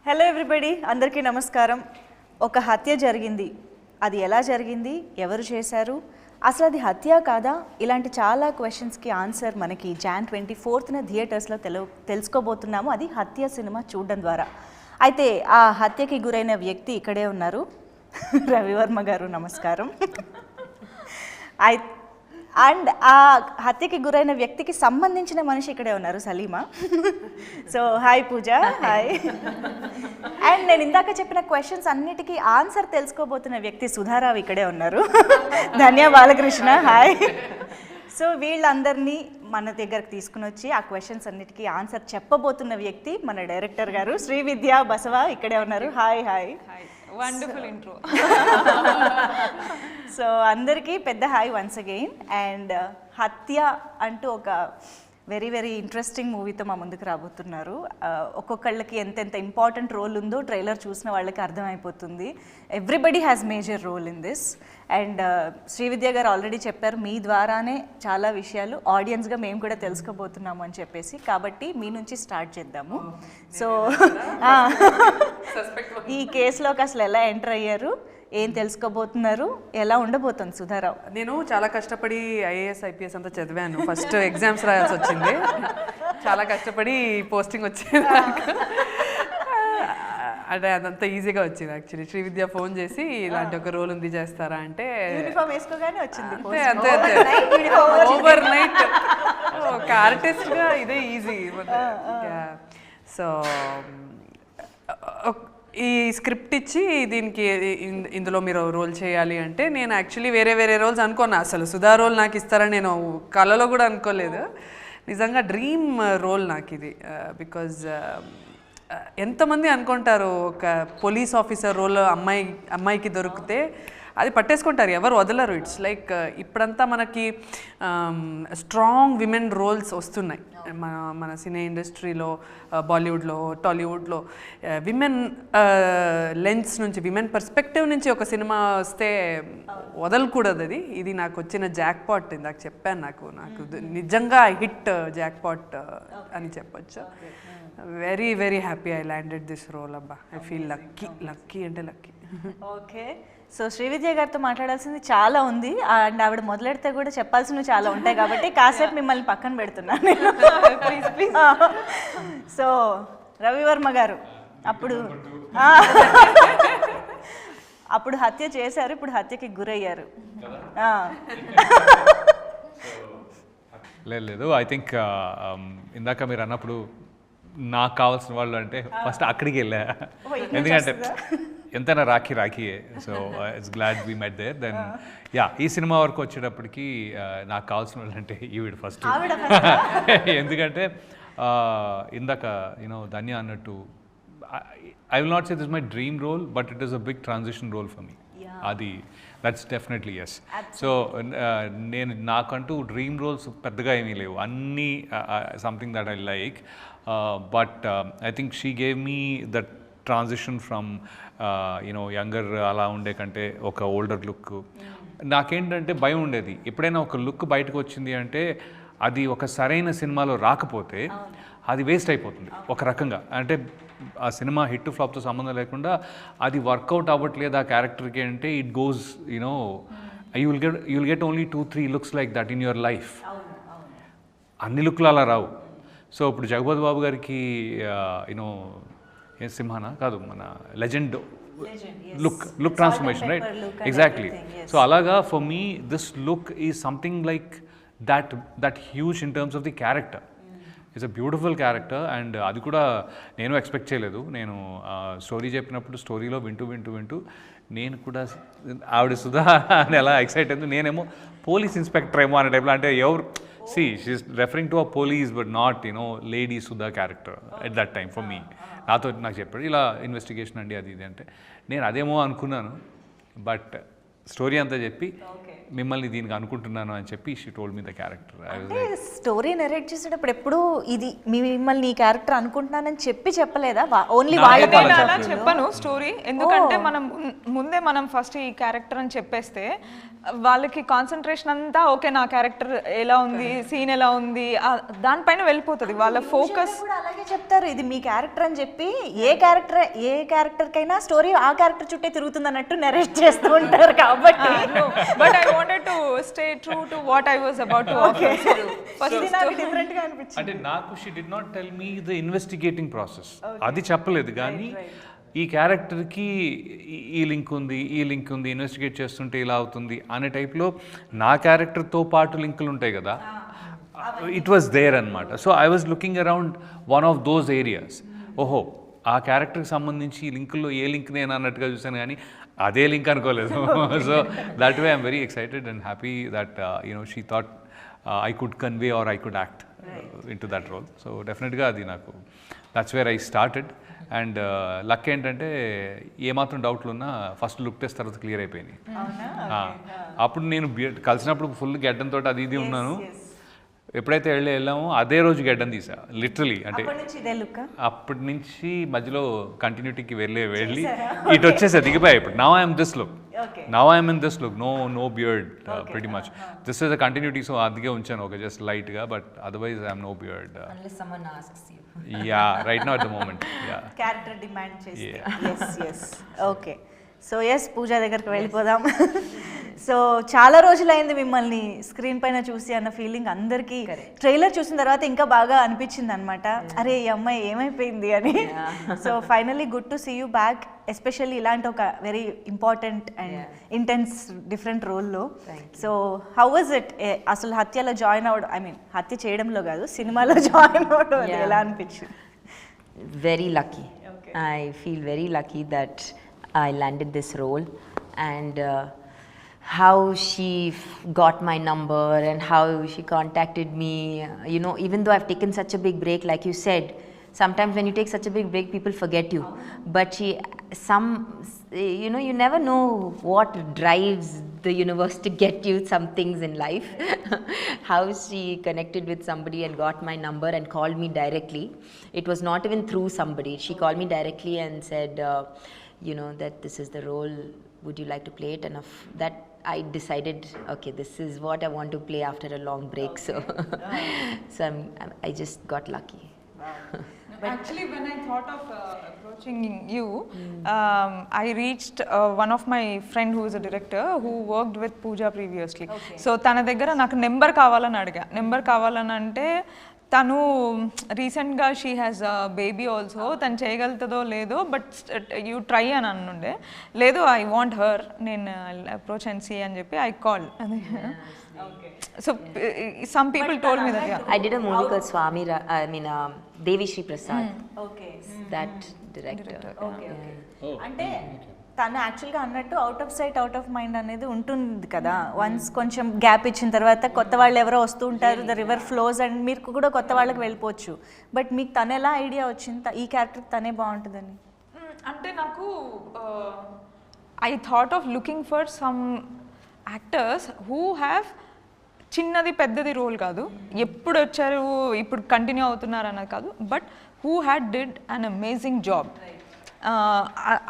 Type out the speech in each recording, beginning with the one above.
Hello everybody, అందరికీ నమస్కారం. ఒక హత్య జరిగింది. అది ఎలా జరిగింది, ఎవరు చేశారు, అసలు అది హత్య కాదా, ఇలాంటి చాలా క్వశ్చన్స్కి ఆన్సర్ మనకి జాన్ 24న థియేటర్స్లో తెలుసుకోబోతున్నాము. అది హత్య సినిమా చూడడం ద్వారా. అయితే ఆ హత్యకి గురైన వ్యక్తి ఇక్కడే ఉన్నారు. రవివర్మ గారు, నమస్కారం. అండ్ ఆ హత్యకి గురైన వ్యక్తికి సంబంధించిన మనిషి ఇక్కడే ఉన్నారు, Salima. So hi Pooja. Hi. And నేను ఇందాక చెప్పిన క్వశ్చన్స్ అన్నిటికీ ఆన్సర్ తెలుసుకోబోతున్న వ్యక్తి సుధారావు ఇక్కడే ఉన్నారు. ధన్య బాలకృష్ణ. హాయ్. సో వీళ్ళందరినీ మన దగ్గరకు తీసుకుని వచ్చి ఆ క్వశ్చన్స్ అన్నిటికీ ఆన్సర్ చెప్పబోతున్న వ్యక్తి మన డైరెక్టర్ గారు శ్రీవిద్య బసవ ఇక్కడే ఉన్నారు. Hi. Hi. Wonderful intro. So అందరికీ పెద్ద హాయ్ వన్స్ అగైన్. అండ్ హత్య అంటూ ఒక వెరీ వెరీ ఇంట్రెస్టింగ్ మూవీతో మా ముందుకు రాబోతున్నారు. ఒక్కొక్కళ్ళకి ఎంతెంత ఇంపార్టెంట్ రోల్ ఉందో ట్రైలర్ చూసిన వాళ్ళకి అర్థమైపోతుంది. Everybody has major role in this. And Srividya garu already చెప్పారు, మీ ద్వారానే చాలా విషయాలు ఆడియన్స్గా మేము కూడా తెలుసుకోబోతున్నాము అని చెప్పేసి. కాబట్టి మీ నుంచి స్టార్ట్ చేద్దాము. సో ఈ కేసులోకి అసలు ఎలా ఎంటర్ అయ్యారు, ఏం తెలుసుకోబోతున్నారు, ఎలా ఉండబోతుంది సుధారావు? నేను చాలా కష్టపడి ఐఏఎస్ ఐపీఎస్ అంతా చదివాను. ఫస్ట్ ఎగ్జామ్స్ రాయాల్సి వచ్చింది. చాలా కష్టపడి పోస్టింగ్ వచ్చింది నాకు. అంటే అదంతా ఈజీగా వచ్చింది యాక్చువల్లీ. శ్రీవిద్య ఫోన్ చేసి ఇలాంటి ఒక రోల్ ఉంది, చేస్తారా అంటే యూనిఫామ్ వేసుకోగానే వచ్చింది. అంతే ఓవర్ నైట్ ఒక ఆర్టిస్ట్గా ఇదే ఈజీ. సో ఈ స్క్రిప్ట్ ఇచ్చి దీనికి ఇందులో మీరు రోల్ చేయాలి అంటే నేను యాక్చువల్లీ వేరే రోల్స్ అనుకున్నా. అసలు సుధా రోల్ నాకు ఇస్తారని నేను కళలో కూడా అనుకోలేదు. నిజంగా డ్రీమ్ రోల్ నాకు ఇది. బికాజ్ ఎంతమంది అనుకుంటారు ఒక పోలీస్ ఆఫీసర్ రోల్ అమ్మాయికి దొరికితే అది పట్టేసుకుంటారు, ఎవరు వదలరు. ఇట్స్ లైక్ ఇప్పుడంతా మనకి స్ట్రాంగ్ విమెన్ రోల్స్ వస్తున్నాయి మన సినీ ఇండస్ట్రీలో, బాలీవుడ్లో, టాలీవుడ్లో. విమెన్ లెన్స్ నుంచి, విమెన్ పర్స్పెక్టివ్ నుంచి ఒక సినిమా వస్తే వదలకూడదు. ఇది నాకు వచ్చిన జాక్ పాట్. ఇందాక చెప్పాను, నాకు నిజంగా హిట్ జాక్ పాట్ అని చెప్పొచ్చు. Very very happy I landed this role. అబ్బా, ఐ ఫీల్ లక్కీ అంటే లక్కీ. ఓకే. సో శ్రీవిద్య గారితో మాట్లాడాల్సింది చాలా ఉంది. అండ్ ఆవిడ మొదలెడితే కూడా చెప్పాల్సినవి చాలా ఉంటాయి కాబట్టి కాసేపు మిమ్మల్ని పక్కన పెడుతున్నాను. Please please. సో రవివర్మ గారు, అప్పుడు హత్య చేశారు, ఇప్పుడు హత్యకి గురయ్యారు. లేదు, ఐ థింక్ ఇందాక మీరు అన్నప్పుడు నాకు కావాల్సిన వాళ్ళు అంటే ఫస్ట్ అక్కడికి వెళ్ళా. ఎందుకంటే ఎంతైనా రాఖీయే. So it's glad we met there. Then ఈ సినిమా వరకు వచ్చేటప్పటికి నాకు కావాల్సిన వాళ్ళు అంటే ఈవిడ ఫస్ట్. ఎందుకంటే ఇందాక ధన్య అన్నట్టు I will not say this my dream role, but it is a big transition role for me. అది దట్స్ డెఫినెట్లీ ఎస్. సో నాకంటూ డ్రీమ్ రోల్స్ పెద్దగా ఏమీ లేవు, అన్నీ something that I like. But I think she gave me that transition from younger అలా ఉండే కంటే ఒక ఓల్డర్ లుక్. నాకేంటంటే భయం ఉండేది, ఎప్పుడైనా ఒక లుక్ బయటకు వచ్చింది అంటే అది ఒక సరైన సినిమాలో రాకపోతే అది వేస్ట్ అయిపోతుంది ఒక రకంగా. అంటే ఆ సినిమా హిట్ ఫ్లాప్తో సంబంధం లేకుండా అది వర్కౌట్ అవ్వట్లేదు ఆ క్యారెక్టర్కి అంటే it goes you will get only 2-3 looks like that in your life. అన్ని లుక్లు అలా రావు. సో ఇప్పుడు జగపతి బాబు గారికి సింహానా కాదు, మన legend look transformation, right? Exactly. So అలాగా for me this look is something like that huge in terms of the character. It's a beautiful character. And అది కూడా నేను ఎక్స్పెక్ట్ చేయలేదు. నేను స్టోరీ చెప్పినప్పుడు స్టోరీలో వింటూ నేను కూడా ఆవిడ సుధా అని ఎలా ఎక్సైట్ అయింది. నేనేమో పోలీస్ ఇన్స్పెక్టర్ ఏమో అనే టైప్లో. అంటే ఎవరు she's referring to a police but not lady Sudha character at that time for me. నాకు చెప్పాడు ఇలా ఇన్వెస్టిగేషన్ అండి అది ఇది అంటే నేను అదేమో అనుకున్నాను. బట్ స్టోరీ అంతా చెప్పి మిమ్మల్ని దీనికి అనుకుంటున్నాను అని చెప్పి she told me the character. అంటే స్టోరీ నెరేట్ చేసేటప్పుడు ఎప్పుడు ఇది మిమ్మల్ని ఈ క్యారెక్టర్ అనుకుంటున్నానని చెప్పలేదా? ఓన్లీ వాళ్ళ నేను అలా చెప్పను స్టోరీ, ఎందుకంటే మనం ముందే మనం ఫస్ట్ ఈ క్యారెక్టర్ అని చెప్పేస్తే వాళ్ళకి కాన్సన్ట్రేషన్ అంతా ఓకే నా క్యారెక్టర్ ఎలా ఉంది, సీన్ ఎలా ఉంది దానిపైన వెళ్ళిపోతుంది. వాళ్ళ ఫోకస్ కూడా అలాగే చెప్తారు, ఇది మీ క్యారెక్టర్ అని చెప్పి ఏ క్యారెక్టర్ కైనా స్టోరీ ఆ క్యారెక్టర్ చుట్టే తిరుగుతుంది అన్నట్టు నెరేట్ చేస్తూ ఉంటారు. కాబట్టి but I wanted to stay true to what I was about to offer. First నాకు డిఫరెంట్ గా అనిపించింది. అంటే నాకు she did not tell me the investigating process, అది చెప్పలేదు. కానీ ఈ క్యారెక్టర్కి ఈ లింక్ ఉంది, ఈ లింక్ ఉంది, ఇన్వెస్టిగేట్ చేస్తుంటే ఇలా అవుతుంది అనే టైప్లో నా క్యారెక్టర్తో పాటు లింకులు ఉంటాయి కదా, ఇట్ వాస్ దేర్ అనమాట. So I was looking around one of those areas. ఓహో, ఆ క్యారెక్టర్కి సంబంధించి ఈ లింకుల్లో ఏ లింక్ నేను అన్నట్టుగా చూసాను, కానీ అదే లింక్ అనుకోలేదు. So that way I'm very excited and happy that she thought I could convey or I could act into that role. So డెఫినెట్గా అది నాకు that's where I started. And luck ఏంటంటే ఏమాత్రం డౌట్లు ఉన్నా ఫస్ట్ లుక్ టెస్ట్ తర్వాత clear అయిపోయినాయి. అప్పుడు నేను కలిసినప్పుడు ఫుల్ గెడ్డంతో అది ఇది ఉన్నాను. ఎప్పుడైతే వెళ్ళామో అదే రోజు గెడ్డం తీసా లిటరలీ. అంటే అప్పటి నుంచి మధ్యలో కంటిన్యూటీకి వెళ్ళి ఇటు వచ్చేసా, దిగిపోయా. ఇప్పుడు now I'm this look, now I'm in this look, no beard pretty much. This is a continuity, so అందుకే ఉంచాను ఒక జస్ట్ లైట్గా. But otherwise I'm no beard. Yeah, right now at the moment character demand చేసి. yes. Okay, so yes Pooja దగ్గరికి వెళ్ళిపోదాం. So చాలా రోజులైంది మిమ్మల్ని స్క్రీన్ పైన చూసి అన్న ఫీలింగ్ అందరికీ ట్రైలర్ చూసిన తర్వాత ఇంకా బాగా అనిపించింది అనమాట, అరే ఈ అమ్మాయి ఏమైపోయింది అని. So finally good to see you back, especially ఇలాంటి ఒక very important and intense different రోల్లో. సో హౌ వాజ్ ఇట్ అసలు హత్యలో జాయిన్ అవ్వడం, ఐ మీన్ హత్య చేయడంలో కాదు సినిమాలో జాయిన్ అవ్వడం ఎలా అనిపించింది? Very lucky. I feel very lucky that I landed this role, and how she got my number and how she contacted me. Even though I've taken such a big break, like you said, sometimes when you take such a big break, people forget you. But you never know what drives the universe to get you some things in life. How she connected with somebody and got my number and called me directly. It was not even through somebody. She called me directly and said, that this is the role, would you like to play it? And that I decided, okay, this is what I want to play after a long break. So I just got lucky. Actually, when I thought of approaching you, I reached one of my friend who is a director who worked with Pooja previously. So తన దగ్గర నాకు number కావాలని అడిగా. Number కావాలని అంటే తను రీసెంట్గా she has baby also, తను చేయగలుగుతుందో లేదో, బట్ యూ ట్రై అని అనుండే. లేదు, ఐ వాంట్ హర్, నేను అప్రోచ్ అండ్ సీ అని చెప్పి I call. So some people told me that. I did a movie called Swami, Devi Sri Prasad. Okay. That director. Okay. అంటే తను యాక్చువల్గా అన్నట్టు out of sight out of mind అనేది ఉంటుంది కదా. వన్స్ కొంచెం గ్యాప్ ఇచ్చిన తర్వాత కొత్త వాళ్ళు ఎవరో వస్తూ ఉంటారు, ద రివర్ ఫ్లోస్, అండ్ మీరు కూడా కొత్త వాళ్ళకి వెళ్ళిపోవచ్చు. బట్ మీకు తను ఎలా ఐడియా వచ్చింది ఈ క్యారెక్టర్ తనే బాగుంటుందని? అంటే నాకు I thought of looking for some actors who have చిన్నది పెద్దది రోల్ కాదు, ఎప్పుడు వచ్చారు ఇప్పుడు కంటిన్యూ అవుతున్నారు అన్నది కాదు, but who had did an amazing job.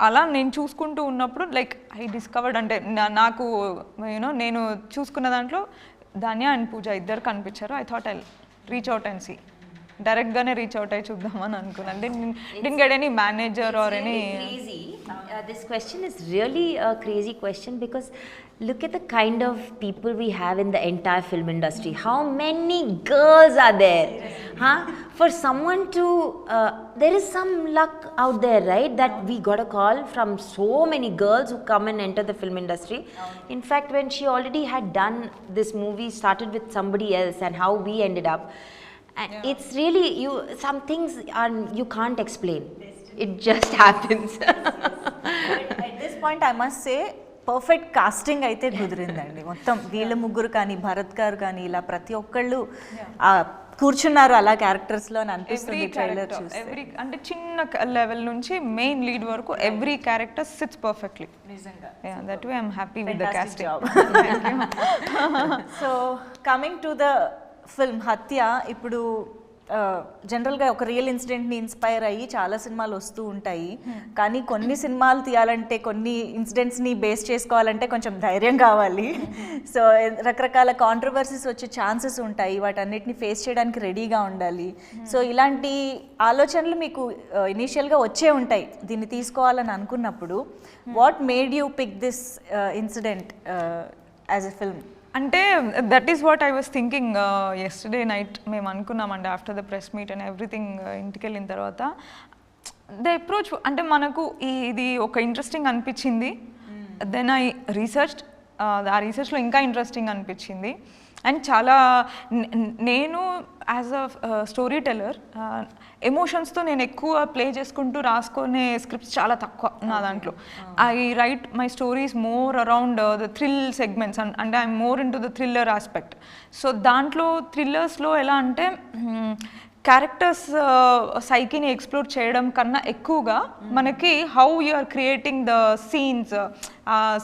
అలా నేను చూసుకుంటూ ఉన్నప్పుడు లైక్ ఐ డిస్కవర్డ్, అంటే నాకు నేను చూసుకున్న దాంట్లో ధాన్య అండ్ పూజ ఇద్దరు కనిపించారు. I thought I reach out and see, డైరెక్ట్గానే రీచ్ అవుట్ అయ్యి చూద్దామని అనుకున్నాను. didn't get any manager or any. Crazy. This question is really a crazy question because look at the kind of people we have in the entire film industry. How many girls are there? For someone to, there is some luck out there, right? That we got a call from so many girls who come and enter the film industry. In fact, when she already had done this movie, started with somebody else, and how we ended up. And it's really, some things you can't explain. It just happens. At this point I must say, perfect casting అయితే కుదిరిందండి. మొత్తం వీళ్ళ ముగ్గురు కానీ భరత్ గారు కానీ ఇలా ప్రతి ఒక్కళ్ళు కూర్చున్నారు అలా క్యారెక్టర్స్లో అని అనిపిస్తుంది ట్రైలర్ చూస్తే. ఎవ్రీ అంటే చిన్న లెవెల్ నుంచి మెయిన్ లీడ్ వరకు ఎవ్రీ క్యారెక్టర్ సిట్స్ పర్ఫెక్ట్లీ. నిజంగా that way I'm happy with the casting. So coming to the film Hatya, ఇప్పుడు జనరల్గా ఒక రియల్ ఇన్సిడెంట్ని ఇన్స్పైర్ అయ్యి చాలా సినిమాలు వస్తూ ఉంటాయి, కానీ కొన్ని సినిమాలు తీయాలంటే కొన్ని ఇన్సిడెంట్స్ని బేస్ చేసుకోవాలంటే కొంచెం ధైర్యం కావాలి. సో రకరకాల కాంట్రవర్సీస్ వచ్చే ఛాన్సెస్ ఉంటాయి, వాటన్నిటిని ఫేస్ చేయడానికి రెడీగా ఉండాలి. సో ఇలాంటి ఆలోచనలు మీకు ఇనీషియల్గా వచ్చే ఉంటాయి దీన్ని తీసుకోవాలని అనుకున్నప్పుడు. What made you pick this incident as a film? అంటే that is what I was thinking yesterday night. మేము అనుకున్నామండి after the press meet and everything, ఇంటికి వెళ్ళిన తర్వాత ద అప్రోచ్ అంటే మనకు ఇది ఒక ఇంట్రెస్టింగ్ అనిపించింది. దెన్ ఐ రీసెర్చ్డ్, ఆ రీసెర్చ్లో ఇంకా ఇంట్రెస్టింగ్ అనిపించింది. అండ్ చాలా నేను యాజ్ అ స్టోరీ టెల్లర్ ఎమోషన్స్తో నేను ఎక్కువ ప్లే చేసుకుంటూ రాసుకునే స్క్రిప్ట్స్ చాలా తక్కువ నా దాంట్లో. I right my stories more around the thrill segments and I'm more in to the thriller aspect. So దాంట్లో థ్రిల్లర్స్లో ఎలా అంటే క్యారెక్టర్స్ సైకిని ఎక్స్ప్లోర్ చేయడం కన్నా ఎక్కువగా మనకి how you are creating the scenes,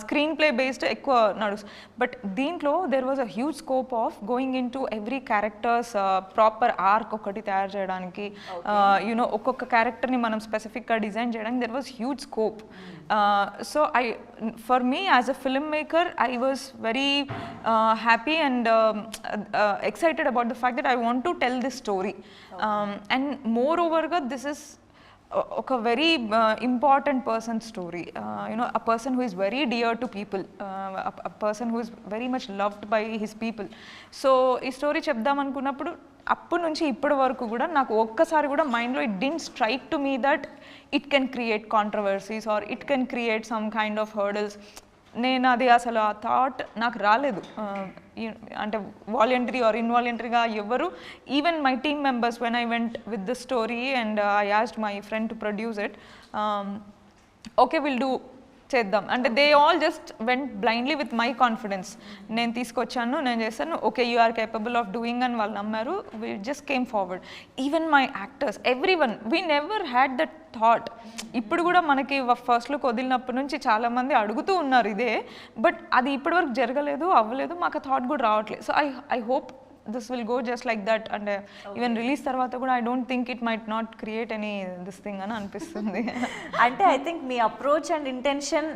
screenplay based ఎక్కువ నడుస్తుంది. బట్ దీంట్లో there was a huge scope of going into every characters proper arc ఒకటి తయారు చేయడానికి, యునో ఒక్కొక్క క్యారెక్టర్ని మనం స్పెసిఫిక్గా డిజైన్ చేయడానికి there was huge scope. So for me as a filmmaker, I was very happy and excited about the fact that I want to tell this story. And moreover, this is a very important person's story. A person who is very dear to people, a person who is very much loved by his people. So ఈ story చెప్దాం అనుకున్నప్పుడు అప్పటి నుంచి ఇప్పటి వరకు కూడా నాకు ఒక్కసారి కూడా మైండ్లో it didn't strike to me that it can create controversies or it can create some kind of hurdles. నేను అది అసలు ఆ థాట్ నాకు రాలేదు. అంటే వాలంటరీ ఆర్ ఇన్వాలంటరీగా ఎవరు, even my team members when I went with the story and I asked my friend to produce it, okay will do, చేద్దాం అంటే they all just went blindly with my confidence. నేను తీసుకొచ్చాను, నేను చేస్తాను, okay you are capable of doing అని వాళ్ళు నమ్మారు. We just came forward. Even my actors, every one, we never had that thought. ఇప్పుడు కూడా మనకి ఫస్ట్ లుక్ వదిలినప్పటి నుంచి చాలామంది అడుగుతూ ఉన్నారు ఇదే, బట్ అది ఇప్పటివరకు జరగలేదు, అవ్వలేదు, మాకు థాట్ కూడా రావట్లేదు. So I hope this will go just like that, and even release tarvata kuda I don't think it might not create any this thing ani anipistundi. అంటే I think me approach and intention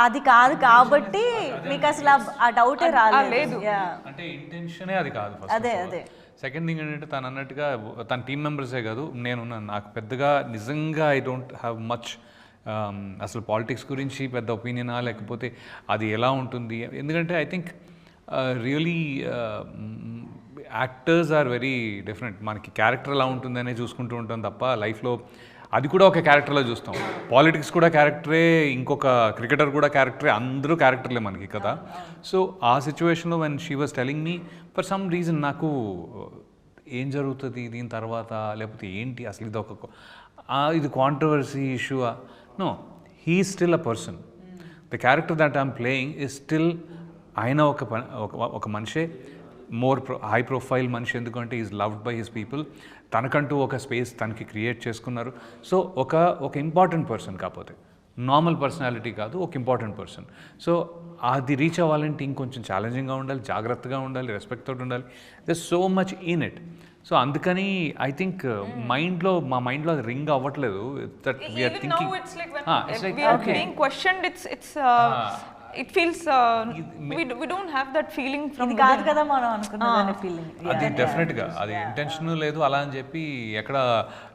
అది కాదు కాబట్టి మీకు అసలు ఆ డౌటే రాలేదు. అంటే ఇంటెన్షనే అది కాదు ఫస్ట్. అదే సెకండ్ థింగ్ ఏంటంటే తను అన్నట్టుగా తన టీం మెంబర్సే కాదు, నాకు పెద్దగా నిజంగా ఐ డోంట్ హ్యావ్ మచ్ అసలు పాలిటిక్స్ గురించి పెద్ద ఒపీనియనా, లేకపోతే అది ఎలా ఉంటుంది. ఎందుకంటే I think really actors are very different. మనకి క్యారెక్టర్ ఎలా ఉంటుందనే చూసుకుంటూ ఉంటాం తప్ప లైఫ్లో అది కూడా ఒక క్యారెక్టర్లో చూస్తాం. పాలిటిక్స్ కూడా క్యారెక్టరే, ఇంకొక క్రికెటర్ కూడా క్యారెక్టరే, అందరూ క్యారెక్టర్లే మనకి కదా. సో ఆ సిచ్యువేషన్లో when she was telling me for some reason నాకు ఏం జరుగుతుంది దీని తర్వాత, లేకపోతే ఏంటి అసలు ఇది controversy issue, no, he is still a person. The character that I'm playing is still ఆయన ఒక మనిషే, మోర్ హై ప్రొఫైల్ మనిషి. ఎందుకంటే is loved by his people. తనకంటూ ఒక స్పేస్ తనకి క్రియేట్ చేసుకున్నారు. సో ఒక ఇంపార్టెంట్ పర్సన్, కాకపోతే నార్మల్ పర్సనాలిటీ కాదు, ఒక ఇంపార్టెంట్ పర్సన్. సో అది రీచ్ అవ్వాలంటే ఇంకొంచెం ఛాలెంజింగ్గా ఉండాలి, జాగ్రత్తగా ఉండాలి, రెస్పెక్ట్ తోటి ఉండాలి. There so much in it. So అందుకని ఐ థింక్ మా మైండ్లో అది రింగ్ అవ్వట్లేదు. That we're thinking it feels we don't have that feeling from ఇది కాదు కదా మనం అనుకున్న ఫీలింగ్. అది డెఫినెట్గా అది ఇంటెన్షన్ లేదు అలా అని చెప్పి ఎక్కడ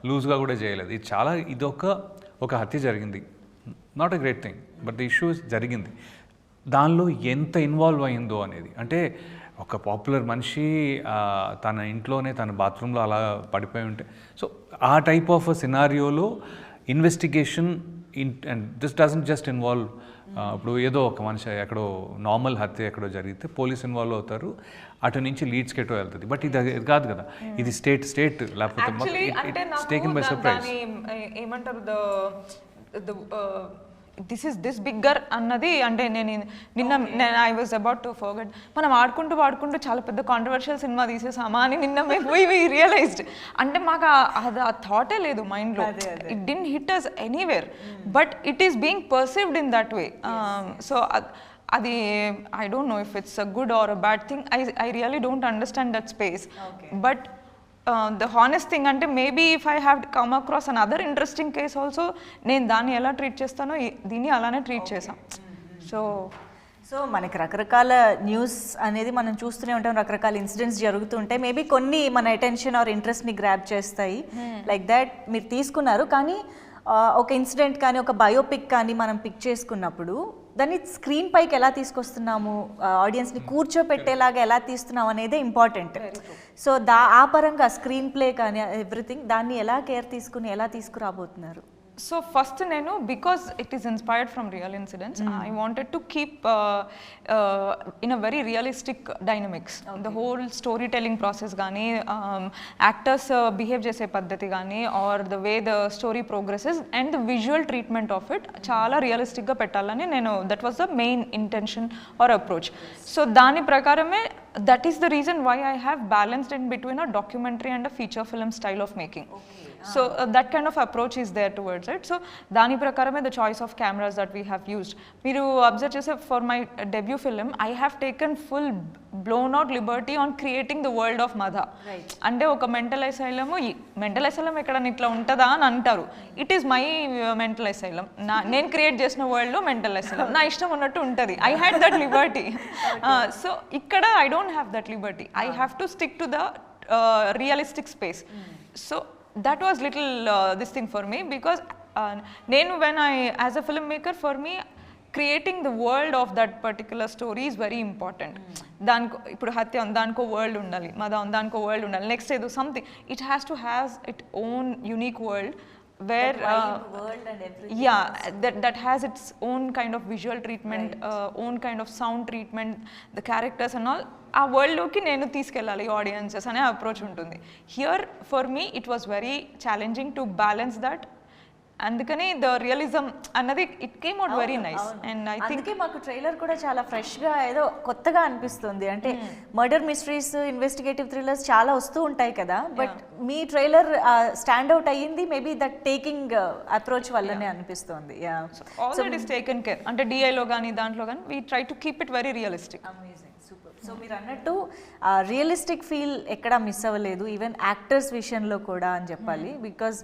లూజ్గా కూడా చేయలేదు. ఇది ఒక హత్య జరిగింది, not a great thing, but the issue జరిగింది. దానిలో ఎంత ఇన్వాల్వ్ అయిందో అనేది, అంటే ఒక పాపులర్ మనిషి తన ఇంట్లోనే తన బాత్రూంలో అలా పడిపోయి ఉంటే, సో ఆ టైప్ ఆఫ్ సినారియోలో investigation and this doesn't just involve. ఇప్పుడు ఏదో ఒక మనిషి ఎక్కడో నార్మల్ హత్య ఎక్కడో జరిగితే పోలీస్ ఇన్వాల్వ్ అవుతారు, అటు నుంచి లీడ్స్కి ఎటో వెళ్తుంది. బట్ ఇది కాదు కదా, ఇది స్టేట్ లేకపోతే టేకెన్ బై సర్ప్రైజ్. ఏమంటారు దిస్ ఈస్ దిస్ బిగ్గర్ అన్నది. అంటే నిన్న I was about to forget, మనం ఆడుకుంటూ చాలా పెద్ద కాంట్రవర్షియల్ సినిమా తీసేసామా అని నిన్న వి రియలైజ్డ్. అంటే మాకు ఆ థాటే లేదు మైండ్లో. It didn't hit us anywhere, but it is being perceived in that way. So అది I don't know if it's a good or a bad thing. I really don't understand that space. But the honest thing అంటే maybe if I have come across another interesting case also, నేను దాన్ని ఎలా treat చేస్తానో దీన్ని అలానే treat చేసాం. So మనకి రకరకాల న్యూస్ అనేది మనం చూస్తూనే ఉంటాం, రకరకాల ఇన్సిడెంట్స్ జరుగుతుంటాయి. మేబీ కొన్ని మన అటెన్షన్ ఆర్ ఇంట్రెస్ట్ని గ్రాబ్ చేస్తాయి. లైక్ దాట్ మీరు తీసుకున్నారు. కానీ ఒక ఇన్సిడెంట్ కానీ ఒక బయోపిక్ కానీ మనం పిక్ చేసుకున్నప్పుడు దాన్ని స్క్రీన్ పైకి ఎలా తీసుకొస్తున్నాము, ఆడియన్స్ని కూర్చోపెట్టేలాగా ఎలా తీస్తున్నాము అనేదే ఇంపార్టెంట్. సో ఆ పరంగా స్క్రీన్ ప్లే కానీ ఎవ్రీథింగ్ దాన్ని ఎలా కేర్ తీసుకుని ఎలా తీసుకురాబోతున్నారు? So first nenu, because it is inspired from real incidents, I wanted to keep in a very realistic dynamics. The whole storytelling process gaani, actors behave jese paddhati gaani, or the way the story progresses and the visual treatment of it chaala realistic ga pettalani nenu, that was the main intention or approach. So dani prakarame, that is the reason why I have balanced in between a documentary and a feature film style of making. So that kind of approach is there towards it. So dani prakarame the choice of cameras that we have used. Meeru observe chese, for my debut film I have taken full blown out liberty on creating the world of Madha. Ante oka mental asylum ekkada itla untada ani antaru. It is my mental asylum. Nen create chesina world lo mental asylum na ishtam unnattu untadi. I had that liberty. So ikkada I don't have that liberty. I have to stick to the realistic space. So that was little this thing for me, because when I as a filmmaker, for me creating the world of that particular story is very important. Danko ipudu Hatya danko world undali, Madha danko world undali, next edo something, it has to have its own unique world where world and everything. Yeah, that has its own kind of visual treatment, own kind of sound treatment, the characters and all. ఆ వరల్డ్లోకి నేను తీసుకెళ్ళాలి audiences అనే approach ఉంటుంది. Here for me it was very challenging to balance that. అందుకని the realism అన్నది it came out very nice. And I think మాకు trailer కూడా చాలా ఫ్రెష్గా ఏదో కొత్తగా అనిపిస్తుంది. అంటే మర్డర్ మిస్టరీస్, ఇన్వెస్టిగేటివ్ థ్రిల్లర్స్ చాలా వస్తూ ఉంటాయి కదా, but me trailer stand out అయ్యింది మేబీ దట్ టేకింగ్ అప్రోచ్ వల్లనే అనిపిస్తుంది. All that is taken care. అంటే డిఐలో కానీ దాంట్లో కానీ we try to keep it very realistic. Amazing, super. So మీరు అన్నట్టు రియలిస్టిక్ ఫీల్ ఎక్కడా మిస్ అవ్వలేదు, ఈవెన్ యాక్టర్స్ విషయంలో కూడా అని చెప్పాలి. బికాజ్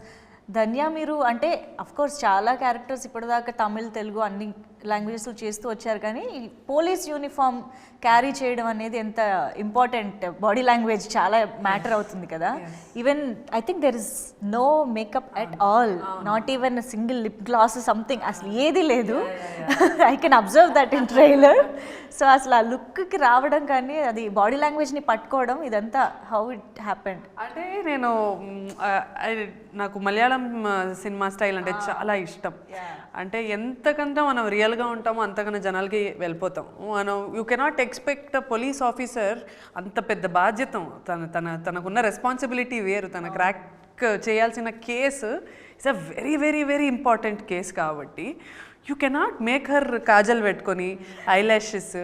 ధన్య మీరు అంటే అఫ్కోర్స్ చాలా క్యారెక్టర్స్ ఇప్పటిదాకా తమిళ్, తెలుగు అన్ని లాంగ్వేజెస్లో చేస్తూ వచ్చారు, కానీ పోలీస్ యూనిఫామ్ క్యారీ చేయడం అనేది ఎంత ఇంపార్టెంట్, బాడీ లాంగ్వేజ్ చాలా మ్యాటర్ అవుతుంది కదా. Even I think there is no makeup at all, not even single lip gloss something, అసలు ఏది లేదు. I can observe that in trailer. So అసలు ఆ లుక్కి రావడం కానీ అది బాడీ లాంగ్వేజ్ని పట్టుకోవడం, ఇదంతా హౌ ఇట్ హ్యాపెండ్? అంటే నేను నాకు మలయాళం సినిమా స్టైల్ అంటే చాలా ఇష్టం. అంటే ఎంతకంటే మనం రియల్గా ఉంటామో అంతకన్నా జనాలకి వెళ్ళిపోతాం. మనం you cannot expect police officer అంత పెద్ద బాధ్యత, తనకున్న రెస్పాన్సిబిలిటీ వేరు. తన క్రాక్ చేయాల్సిన case it's a very very very important case. కాబట్టి you cannot make her kajal పెట్టుకొని, ఐ ల్యాషెస్,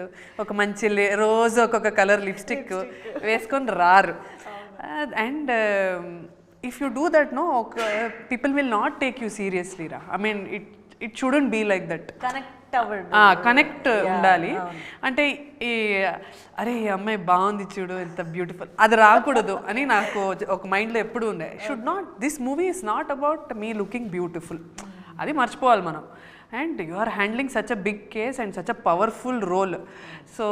ఒక మంచి రోజు ఒక్కొక్క కలర్ లిప్స్టిక్ వేసుకొని రారు. And if you do that, no, people will not take you seriously ra. I mean it shouldn't be like that. Connect ఉండాలి. అంటే ఈ అరే ఈ అమ్మాయి బాగుంది చూడు ఎంత బ్యూటిఫుల్, అది రాకూడదు అని నాకు ఒక మైండ్లో ఎప్పుడు ఉండే. Should not, this movie is not about me looking beautiful, అది మర్చిపోవాలి మనం. And you are handling such a big case and such a powerful role. So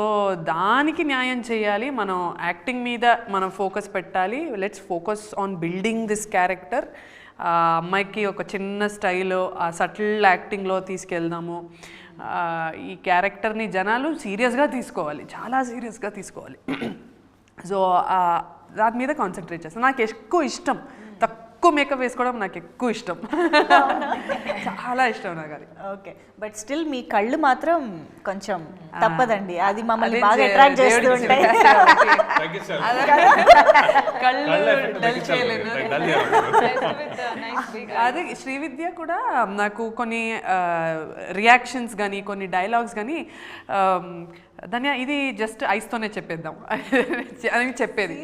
దానికి న్యాయం చేయాలి. మనం యాక్టింగ్ మీద మనం ఫోకస్ పెట్టాలి. Let's focus on building this character. ఆ అమ్మాయికి ఒక చిన్న స్టైల్, ఆ సటిల్ యాక్టింగ్లో తీసుకెళ్దాము. ఈ క్యారెక్టర్ని జనాలు సీరియస్గా తీసుకోవాలి, చాలా సీరియస్గా తీసుకోవాలి. సో దాని మీద కాన్సన్ట్రేట్ చేస్తాను. నాకు ఎక్కువ ఇష్టం తక్కువ మేకప్ వేసుకోవడం నాకు ఎక్కువ ఇష్టం. చాలా ఇష్టం నాకు అది. ఓకే, బట్ స్టిల్ మీ కళ్ళు మాత్రం కొంచెం తప్పదండి, అది మమ్మల్ని బాగా అట్రాక్ట్ చేస్తూ ఉంటాయి. కళ్ళు డల్ చేయలేను. అదే శ్రీవిద్య కూడా నాకు కొన్ని రియాక్షన్స్ కానీ కొన్ని డైలాగ్స్ కానీ ధన్య ఇది జస్ట్ ఐస్తోనే చెప్పేద్దాం అని చెప్పేది.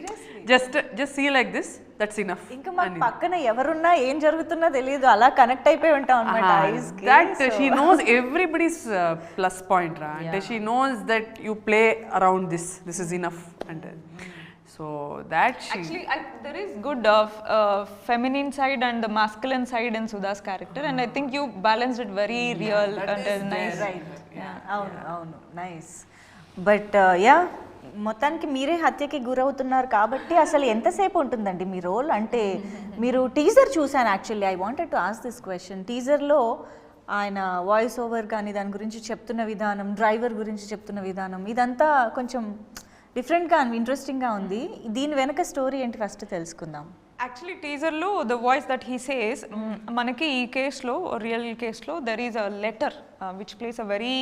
Just see like this, that's enough. ఇంకా మాకు పక్కన ఎవరున్నా ఏం జరుగుతున్నా తెలియదు, అలా కనెక్ట్ అయిపోయి ఉంటాం అన్నమాట ఐస్ కి. That she knows everybody's plus point రా, అంటే she knows that you play around this is enough అంటే. So that she actually there is good feminine side and the masculine side in Sudha's character, and I think you balanced it very real and nice. Right. అవును nice. But yeah మొత్తానికి మీరే హత్యకి గురవుతున్నారు కాబట్టి అసలు ఎంతసేపు ఉంటుందండి మీ role? అంటే మీరు టీజర్ చూసాను actually, I wanted to ask this question. టీజర్లో ఆయన వాయిస్ ఓవర్ కానీ దాని గురించి చెప్తున్న విధానం, డ్రైవర్ గురించి చెప్తున్న విధానం, ఇదంతా కొంచెం డిఫరెంట్గా ఇంట్రెస్టింగ్గా ఉంది. దీని వెనక స్టోరీ ఏంటి ఫస్ట్ తెలుసుకుందాం. యాక్చువల్లీ టీజర్లో the voice that he says, మనకి ఈ కేసులో రియల్ కేసులో there is a letter which plays a very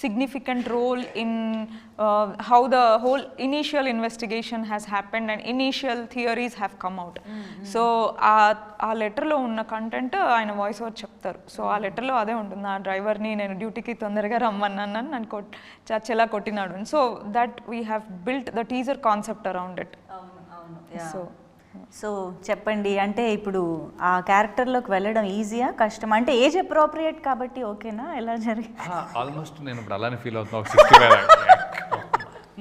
significant role in how the whole initial investigation has happened and initial theories have come out. So ఆ లెటర్లో ఉన్న content ఆయన voice over చెప్తారు. So ఆ లెటర్లో అదే ఉంటుంది, ఆ డ్రైవర్ని నేను డ్యూటీకి తొందరగా రమ్మన్నాను నన్ను చచ్చేలా కొట్టినాడు. So that we have built the teaser concept around it. So చెప్పండి, అంటే ఇప్పుడు ఆ క్యారెక్టర్లోకి వెళ్ళడం ఈజీయా కష్టం? అంటే ఏజ్ అప్రోప్రియేట్ కాబట్టి ఓకేనా, ఎలా జరిగింది? ఆల్మోస్ట్ నేను ఇప్పుడు అలానే ఫీల్ అవుతున్నా. 65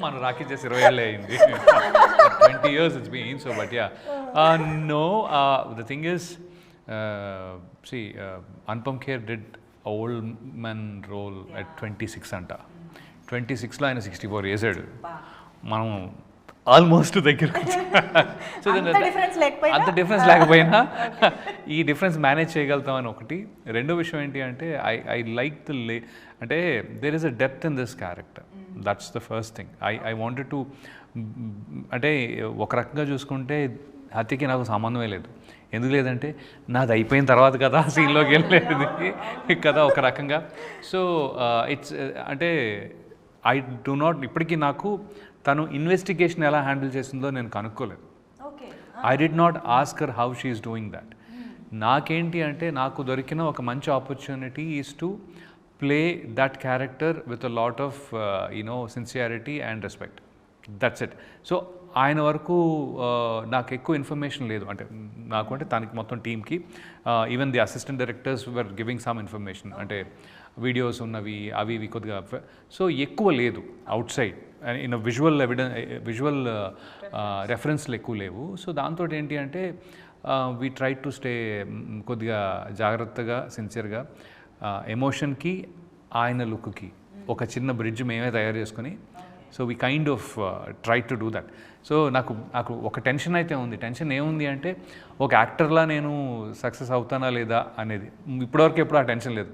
మనం రాఖీ చేసి 20 ఏళ్ళే అయింది. 20 years it's been. So but yeah, no, the thing is, see, Anupam Kher did a old man role at 26 అంట. 26లో ఆయన 64 వేసాడు. మనం ఆల్మోస్ట్ దగ్గరకు అంత డిఫరెన్స్ లేకపోయినా ఈ డిఫరెన్స్ మేనేజ్ చేయగలుగుతామని ఒకటి. రెండో విషయం ఏంటి అంటే ఐ లైక్ అంటే there is a depth in this character, that's the first thing. I wanted to, అంటే ఒక రకంగా చూసుకుంటే హత్యకి నాకు సంబంధమే లేదు. ఎందుకు లేదంటే నాది అయిపోయిన తర్వాత కదా సీన్లోకి వెళ్ళలేదు కదా ఒక రకంగా. సో ఇట్స్ అంటే ఐ డు నాట్, ఇప్పటికీ నాకు తను ఇన్వెస్టిగేషన్ ఎలా హ్యాండిల్ చేసిందో నేను కనుక్కోలేదు. I did not ask her how she is doing that. నాకేంటి అంటే నాకు దొరికిన ఒక మంచి opportunity is to play that character with a lot of sincerity and respect. That's it. So ఆయన వరకు నాకు ఎక్కువ ఇన్ఫర్మేషన్ లేదు, అంటే నాకు అంటే తనకి మొత్తం టీమ్కి even the assistant directors were giving some information, అంటే వీడియోస్ ఉన్నవి అవి ఇవి కొద్దిగా. సో ఎక్కువ లేదు అవుట్ సైడ్ ఇన్ విజువల్ రెఫరెన్స్లు ఎక్కువ లేవు. సో దాంతో ఏంటి అంటే వీ ట్రై టు స్టే కొద్దిగా జాగ్రత్తగా సిన్సియర్గా ఎమోషన్కి ఆయన లుక్కి ఒక చిన్న బ్రిడ్జ్ మేమే తయారు చేసుకొని, so we kind of try to do that. So నాకు ఒక టెన్షన్ అయితే ఉంది. టెన్షన్ ఏముంది అంటే ఒక యాక్టర్లా నేను సక్సెస్ అవుతానా లేదా అనేది. ఇప్పటివరకు ఎప్పుడు ఆ టెన్షన్ లేదు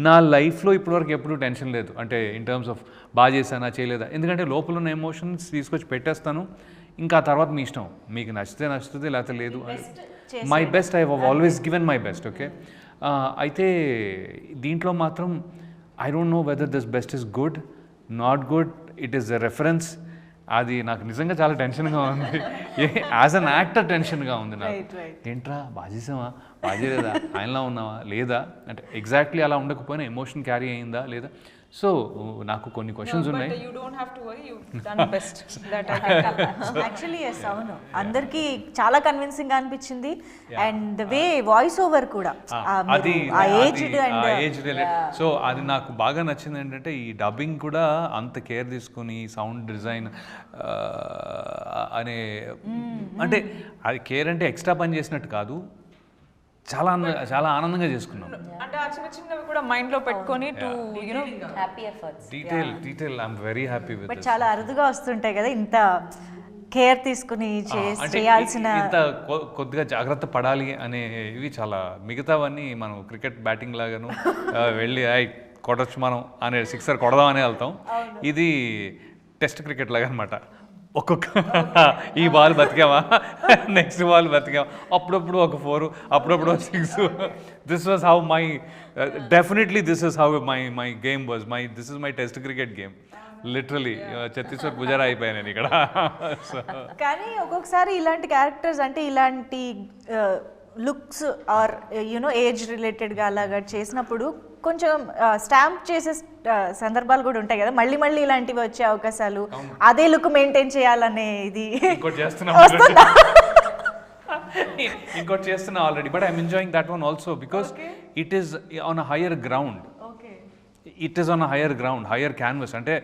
నా లైఫ్లో, ఇప్పటివరకు ఎప్పుడు టెన్షన్ లేదు. అంటే ఇన్ టర్మ్స్ ఆఫ్ బాగా చేశానా చేయలేదా, ఎందుకంటే లోపల ఉన్న ఎమోషన్స్ తీసుకొచ్చి పెట్టేస్తాను. ఇంకా ఆ తర్వాత మీ ఇష్టం, మీకు నచ్చితే నచ్చుతుంది లేకపోతే లేదు. My best, I have always given my best. Okay, అయితే దీంట్లో మాత్రం I don't know whether this best is good not good, it is a reference. అది నాకు నిజంగా చాలా టెన్షన్గా ఉంది. యాజ్ అన్ యాక్టర్ టెన్షన్గా ఉంది నాకు. ఏంట్రా బాగా చేసావా, బాగా చేయలేదా, ఆయనలా ఉన్నావా లేదా, అంటే ఎగ్జాక్ట్లీ అలా ఉండకపోయినా ఎమోషన్ క్యారీ అయిందా లేదా. సో నాకు కొన్ని క్వశ్చన్స్ ఉన్నాయి. యాక్చువల్లీ ఎస్, అవును, అందరికీ చాలా కన్విన్సింగ్ అనిపించింది. And the way voice over కూడా అది సో అది నాకు బాగా నచ్చింది. ఏంటంటే ఈ డబ్బింగ్ కూడా అంత కేర్ తీసుకొని సౌండ్ డిజైన్ అనే, అంటే అది కేర్ అంటే ఎక్స్ట్రా పని చేసినట్టు కాదు, చాలా చాలా ఆనందంగా చేసుకున్నాం. అంటే ఆ చిన్న చిన్నవి కూడా మైండ్ లో పెట్టుకొని to you know happy efforts. Detail I am very happy with. But చాలా అరుదుగా వస్తుంటాయి కదా ఇంత కేర్ తీసుకుని చేయాల్సిన, ఇంత కొద్దిగా జాగ్రత్త పడాలి అనేవి చాలా. మిగతావన్నీ మనం క్రికెట్ బ్యాటింగ్ లాగాను వెళ్ళి కొట్టచ్చు మనం అనే సిక్సర్ కొడదాం అనే వెళ్తాం. ఇది టెస్ట్ క్రికెట్ లాగా అనమాట, ఒక్కొక్క ఈ బాల్ బతికామా, నెక్స్ట్ బాల్ బతికామా, అప్పుడప్పుడు ఒక 4, అప్పుడప్పుడు 6. This was how my definitely this is how my game was this is my test cricket game. Literally Chhattisgarh Pujara అయిపోయాను నేను ఇక్కడ. కానీ ఒక్కొక్కసారి ఇలాంటి క్యారెక్టర్స్ అంటే ఇలాంటి లుక్స్ ఆర్ యూనో ఏజ్ రిలేటెడ్గా అలాగా చేసినప్పుడు కొంచెం స్టాంప్ చేసే సందర్భాలు కూడా ఉంటాయి కదా, మళ్ళీ మళ్ళీ ఇలాంటివి వచ్చే అవకాశాలు, అదే లుక్ మెయింటైన్ చేయాలనే ఇది ఇంకోటి చేస్తున్నా already. But I'm enjoying that one also because it is on a higher ground. It is on a higher ground, higher canvas. అంటే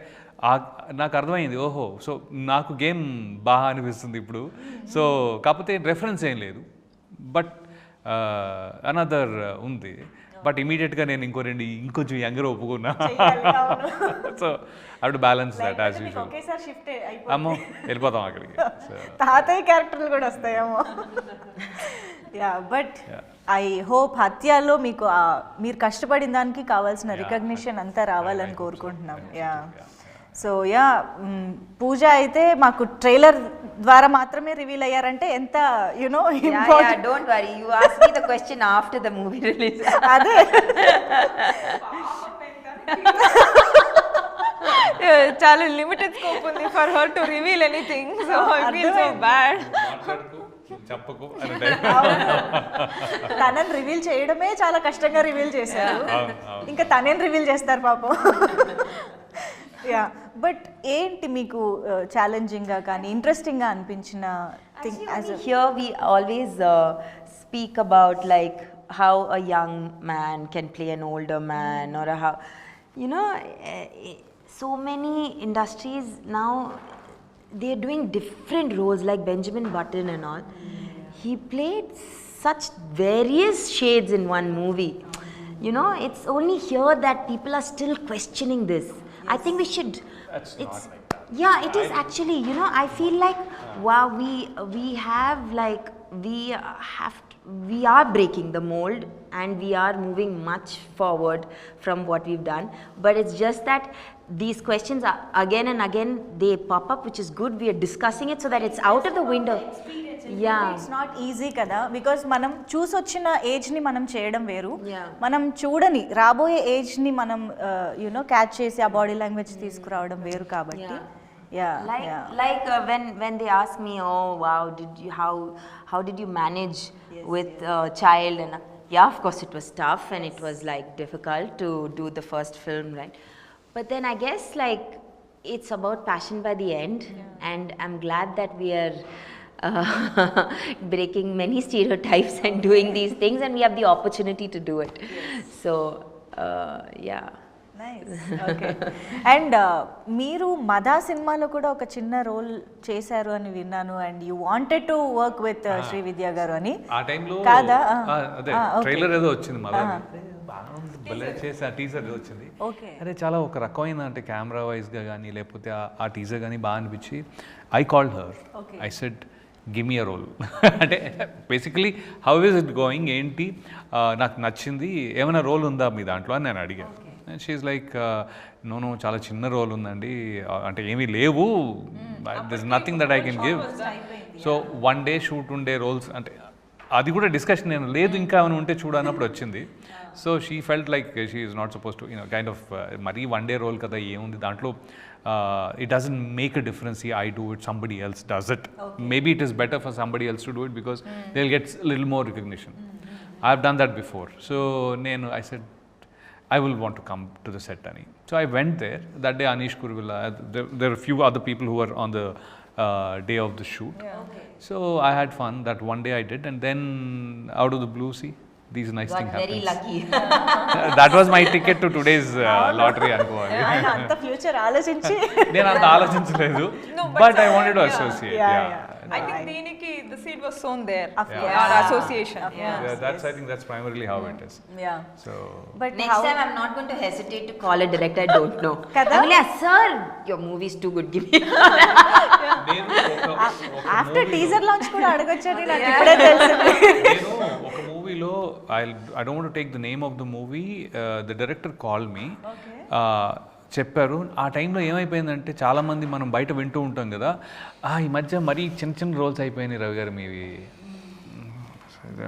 నాకు అర్థమైంది, ఓహో సో నాకు గేమ్ బాగా అనిపిస్తుంది ఇప్పుడు. సో కాకపోతే రెఫరెన్స్ ఏం లేదు, బట్ అనదర్ ఉంది. బట్ ఇమీడియట్గా నేను ఇంకొంచెం యంగర్ ఒప్పుకున్నా. So I to balance that as usual. అమ్మో వెళ్ళిపోతాం అక్కడికి. తాతయ్య క్యారెక్టర్లు కూడా వస్తాయేమో. యా బట్ ఐ హోప్ హత్యలో మీకు మీరు కష్టపడిన దానికి కావాల్సిన రికగ్నిషన్ అంతా రావాలని కోరుకుంటున్నాం. యా సో యా పూజ అయితే మాకు ట్రైలర్ ద్వారా మాత్రమే రివీల్ అయ్యారంటే ఎంత you know important. Don't worry, you ask me the question after the movie release. అదే చాలా లిమిటెడ్ స్కోప్ ఉంది for her to reveal anything. So I feel so bad. చెప్పకు తనని రివీల్ చేయడమే చాలా కష్టంగా రివీల్ చేశారు, ఇంకా తనేం రివీల్ చేస్తారు పాపం. యా బట్ ఏంటి మీకు ఛాలెంజింగ్గా కానీ ఇంట్రెస్టింగ్గా అనిపించిన thing? Here we always speak about like how a young man can play an older man, or how, you know, so many industries now they're doing different roles, like Benjamin Button and all. He played such various shades in one movie. You know, it's only here that people are still questioning this. I think we should. It's not like that. Yeah, it is actually. You know, I feel like wow, we have like we are breaking the mold and we are moving much forward from what we've done. But it's just that these questions are again and again they pop up, which is good. We are discussing it so that it's out of the window. Yeah, it's not easy kada, because మనం చూసొచ్చిన age ని మనం చేయడం వేరు, మనం చూడని రాబోయే age ని మనం యునో క్యాచ్ చేసి ఆ బాడీ లాంగ్వేజ్ తీసుకురావడం వేరు కాబట్టి. Like when they ask me, oh wow, how did you manage with child, and yeah, of course it was tough and it was like difficult to do the first film, right? But then I guess like it's about passion by the end, and I'm glad that we are breaking many stereotypes and doing these things, and we have the opportunity to do it. So yeah. Nice. Okay. And మీరు మదా సినిమాలో కూడా ఒక చిన్న role చేశారు అని విన్నాను, and you wanted to work with Srividya గారు అని. ఆ టైంలో కాదా? అదే ట్రైలర్ ఏదో వచ్చింది మదా, భలే చేసి ఆ టీజర్ ఏదో వచ్చింది. అదే చాలా ఒక రకమైన అంటే కెమెరా వైజ్గా కానీ లేకపోతే ఆ టీజర్ కానీ బాగా అనిపించి I called her. I said give me a role. అంటే basically how is it going, ఏంటి నాకు నచ్చింది, ఏమైనా రోల్ ఉందా మీ దాంట్లో అని నేను అడిగాను. అండ్ షీఈస్ లైక్ నో చాలా చిన్న రోల్ ఉందండి, అంటే ఏమీ లేవు, this nothing that I can give. So one day shoot ఉండే రోల్స్ అంటే అది కూడా డిస్కషన్ నేను లేదు ఇంకా ఏమైనా ఉంటే చూడన్నప్పుడు వచ్చింది. So she felt like she is not suppose to you know kind of మరీ వన్ డే రోల్ కదా ఏముంది దాంట్లో, it doesn't make a difference I do it, somebody else does it. Maybe it is better for somebody else to do it because they'll get a little more recognition. I've done that before. So I said I will want to come to the set ani. So I went there. That day Anish Kuruvilla, there are a few other people who were on the day of the shoot. So I had fun. That one day I did, and then out of the blue, see, these nice things happen. Very lucky. That was my ticket to today's lottery అనుకోవాలి. అంత future ఆలోచించి నేను అంత ఆలోచించలేదు, but I wanted to associate. I think దీనికి the seed was sown there. Our association. I think that's primarily how it is. Yeah. So But next time I'm not going to hesitate to call a director I don't know. I'm like, sir, your movie is too good, give me. After teaser launch కూడా అడగొచ్చని నాకు ఇప్పుడే తెలిసింది. నేను ఒక మూవీలో I don't want to take the name of the movie, the director called me. చెప్పారు. ఆ టైంలో ఏమైపోయిందంటే చాలామంది మనం బయట వింటూ ఉంటాం కదా, ఈ మధ్య మరీ చిన్న చిన్న రోల్స్ అయిపోయినాయి రవి గారు మీవి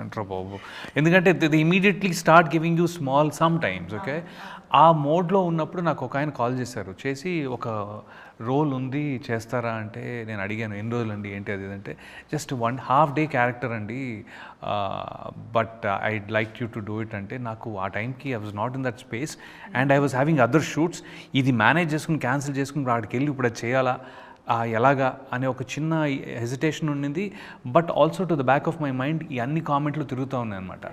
అంటారు బాబు. ఎందుకంటే the immediately start giving you small some times. Okay, ఆ మోడ్లో ఉన్నప్పుడు నాకు ఒక ఆయన కాల్ చేసి ఒక రోల్ ఉంది చేస్తారా అంటే నేను అడిగాను ఎన్ని రోజులు అండి ఏంటి అది అంటే జస్ట్ 1.5 day క్యారెక్టర్ అండి, but I'd like you to do it అంటే నాకు ఆ టైంకి I was not in that space and I was having other shoots. ఇది మేనేజ్ చేసుకుని క్యాన్సిల్ చేసుకుని అక్కడికి వెళ్ళి ఇప్పుడు అది చేయాలా ఎలాగా అనే ఒక చిన్న హెజిటేషన్ ఉండింది. But also to the back of my mind ఈ అన్ని కామెంట్లు తిరుగుతూ ఉన్నాయి అనమాట.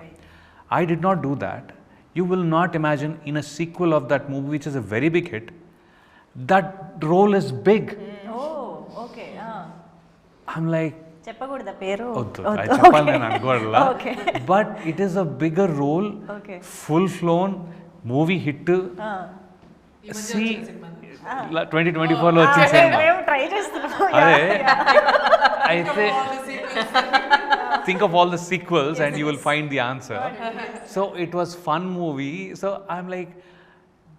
I did not do that. You will not imagine in a sequel of that movie, which is a very big hit, that role is big. Oh, okay. I'm like, చెప్పకూడదా పేరు? I చెప్పాలి నేను అనుకోవాలా. But it is a bigger role, full flown movie hit. See, 2024 లో వచ్చిన cinema. మేము try చేస్తున్నాం. అదే అయితే think of all the sequels and you will find the answer. So it was fun movie. So I'm like,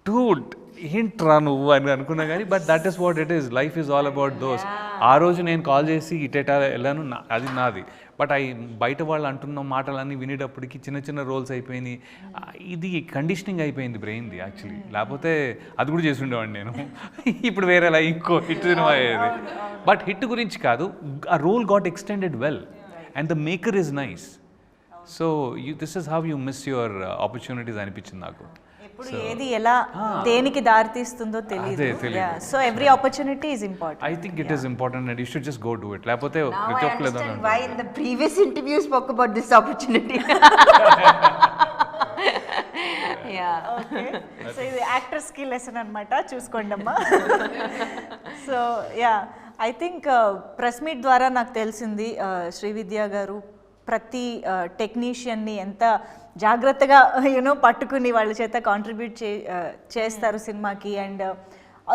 dude, ఏంట్రా నువ్వు అని అనుకున్నా కానీ but that is what it is. Life is all about those. ఆ రోజు నేను call చేసి ఇటేటా వెళ్ళాను, అది నాది. బట్ బయట వాళ్ళు అంటున్న మాటలన్నీ వినేటప్పటికి చిన్న చిన్న రోల్స్ అయిపోయినాయి. ఇది కండిషనింగ్ అయిపోయింది బ్రెయిన్ది యాక్చువల్లీ. లేకపోతే అది కూడా చేసి ఉండేవాడిని నేను. ఇప్పుడు వేరేలా ఇంకో హిట్ సినిమా అయ్యేది. బట్ హిట్ గురించి కాదు, ఆ role got extended well and the maker is nice. So this is how you miss your opportunities అనిపించింది నాకు. ఎప్పుడు ఏది ఎలా దేనికి దారి తీస్తుందో తెలియదు. So every opportunity is important. I think it is important and you should just go do it. లేకపోతే ప్రతి ఒక్కరు Why in the previous interview you spoke about this opportunity? Yeah. Okay, so ఇది యాక్టర్స్ కి lesson అన్నమాట, చూసుకోండి అమ్మా. So yeah, I think press meet ద్వారా నాకు తెలిసింది శ్రీవిద్య గారు ప్రతి టెక్నీషియన్ని ఎంత జాగ్రత్తగా పట్టుకుని వాళ్ళ చేత కాంట్రిబ్యూట్ చేస్తారు సినిమాకి. అండ్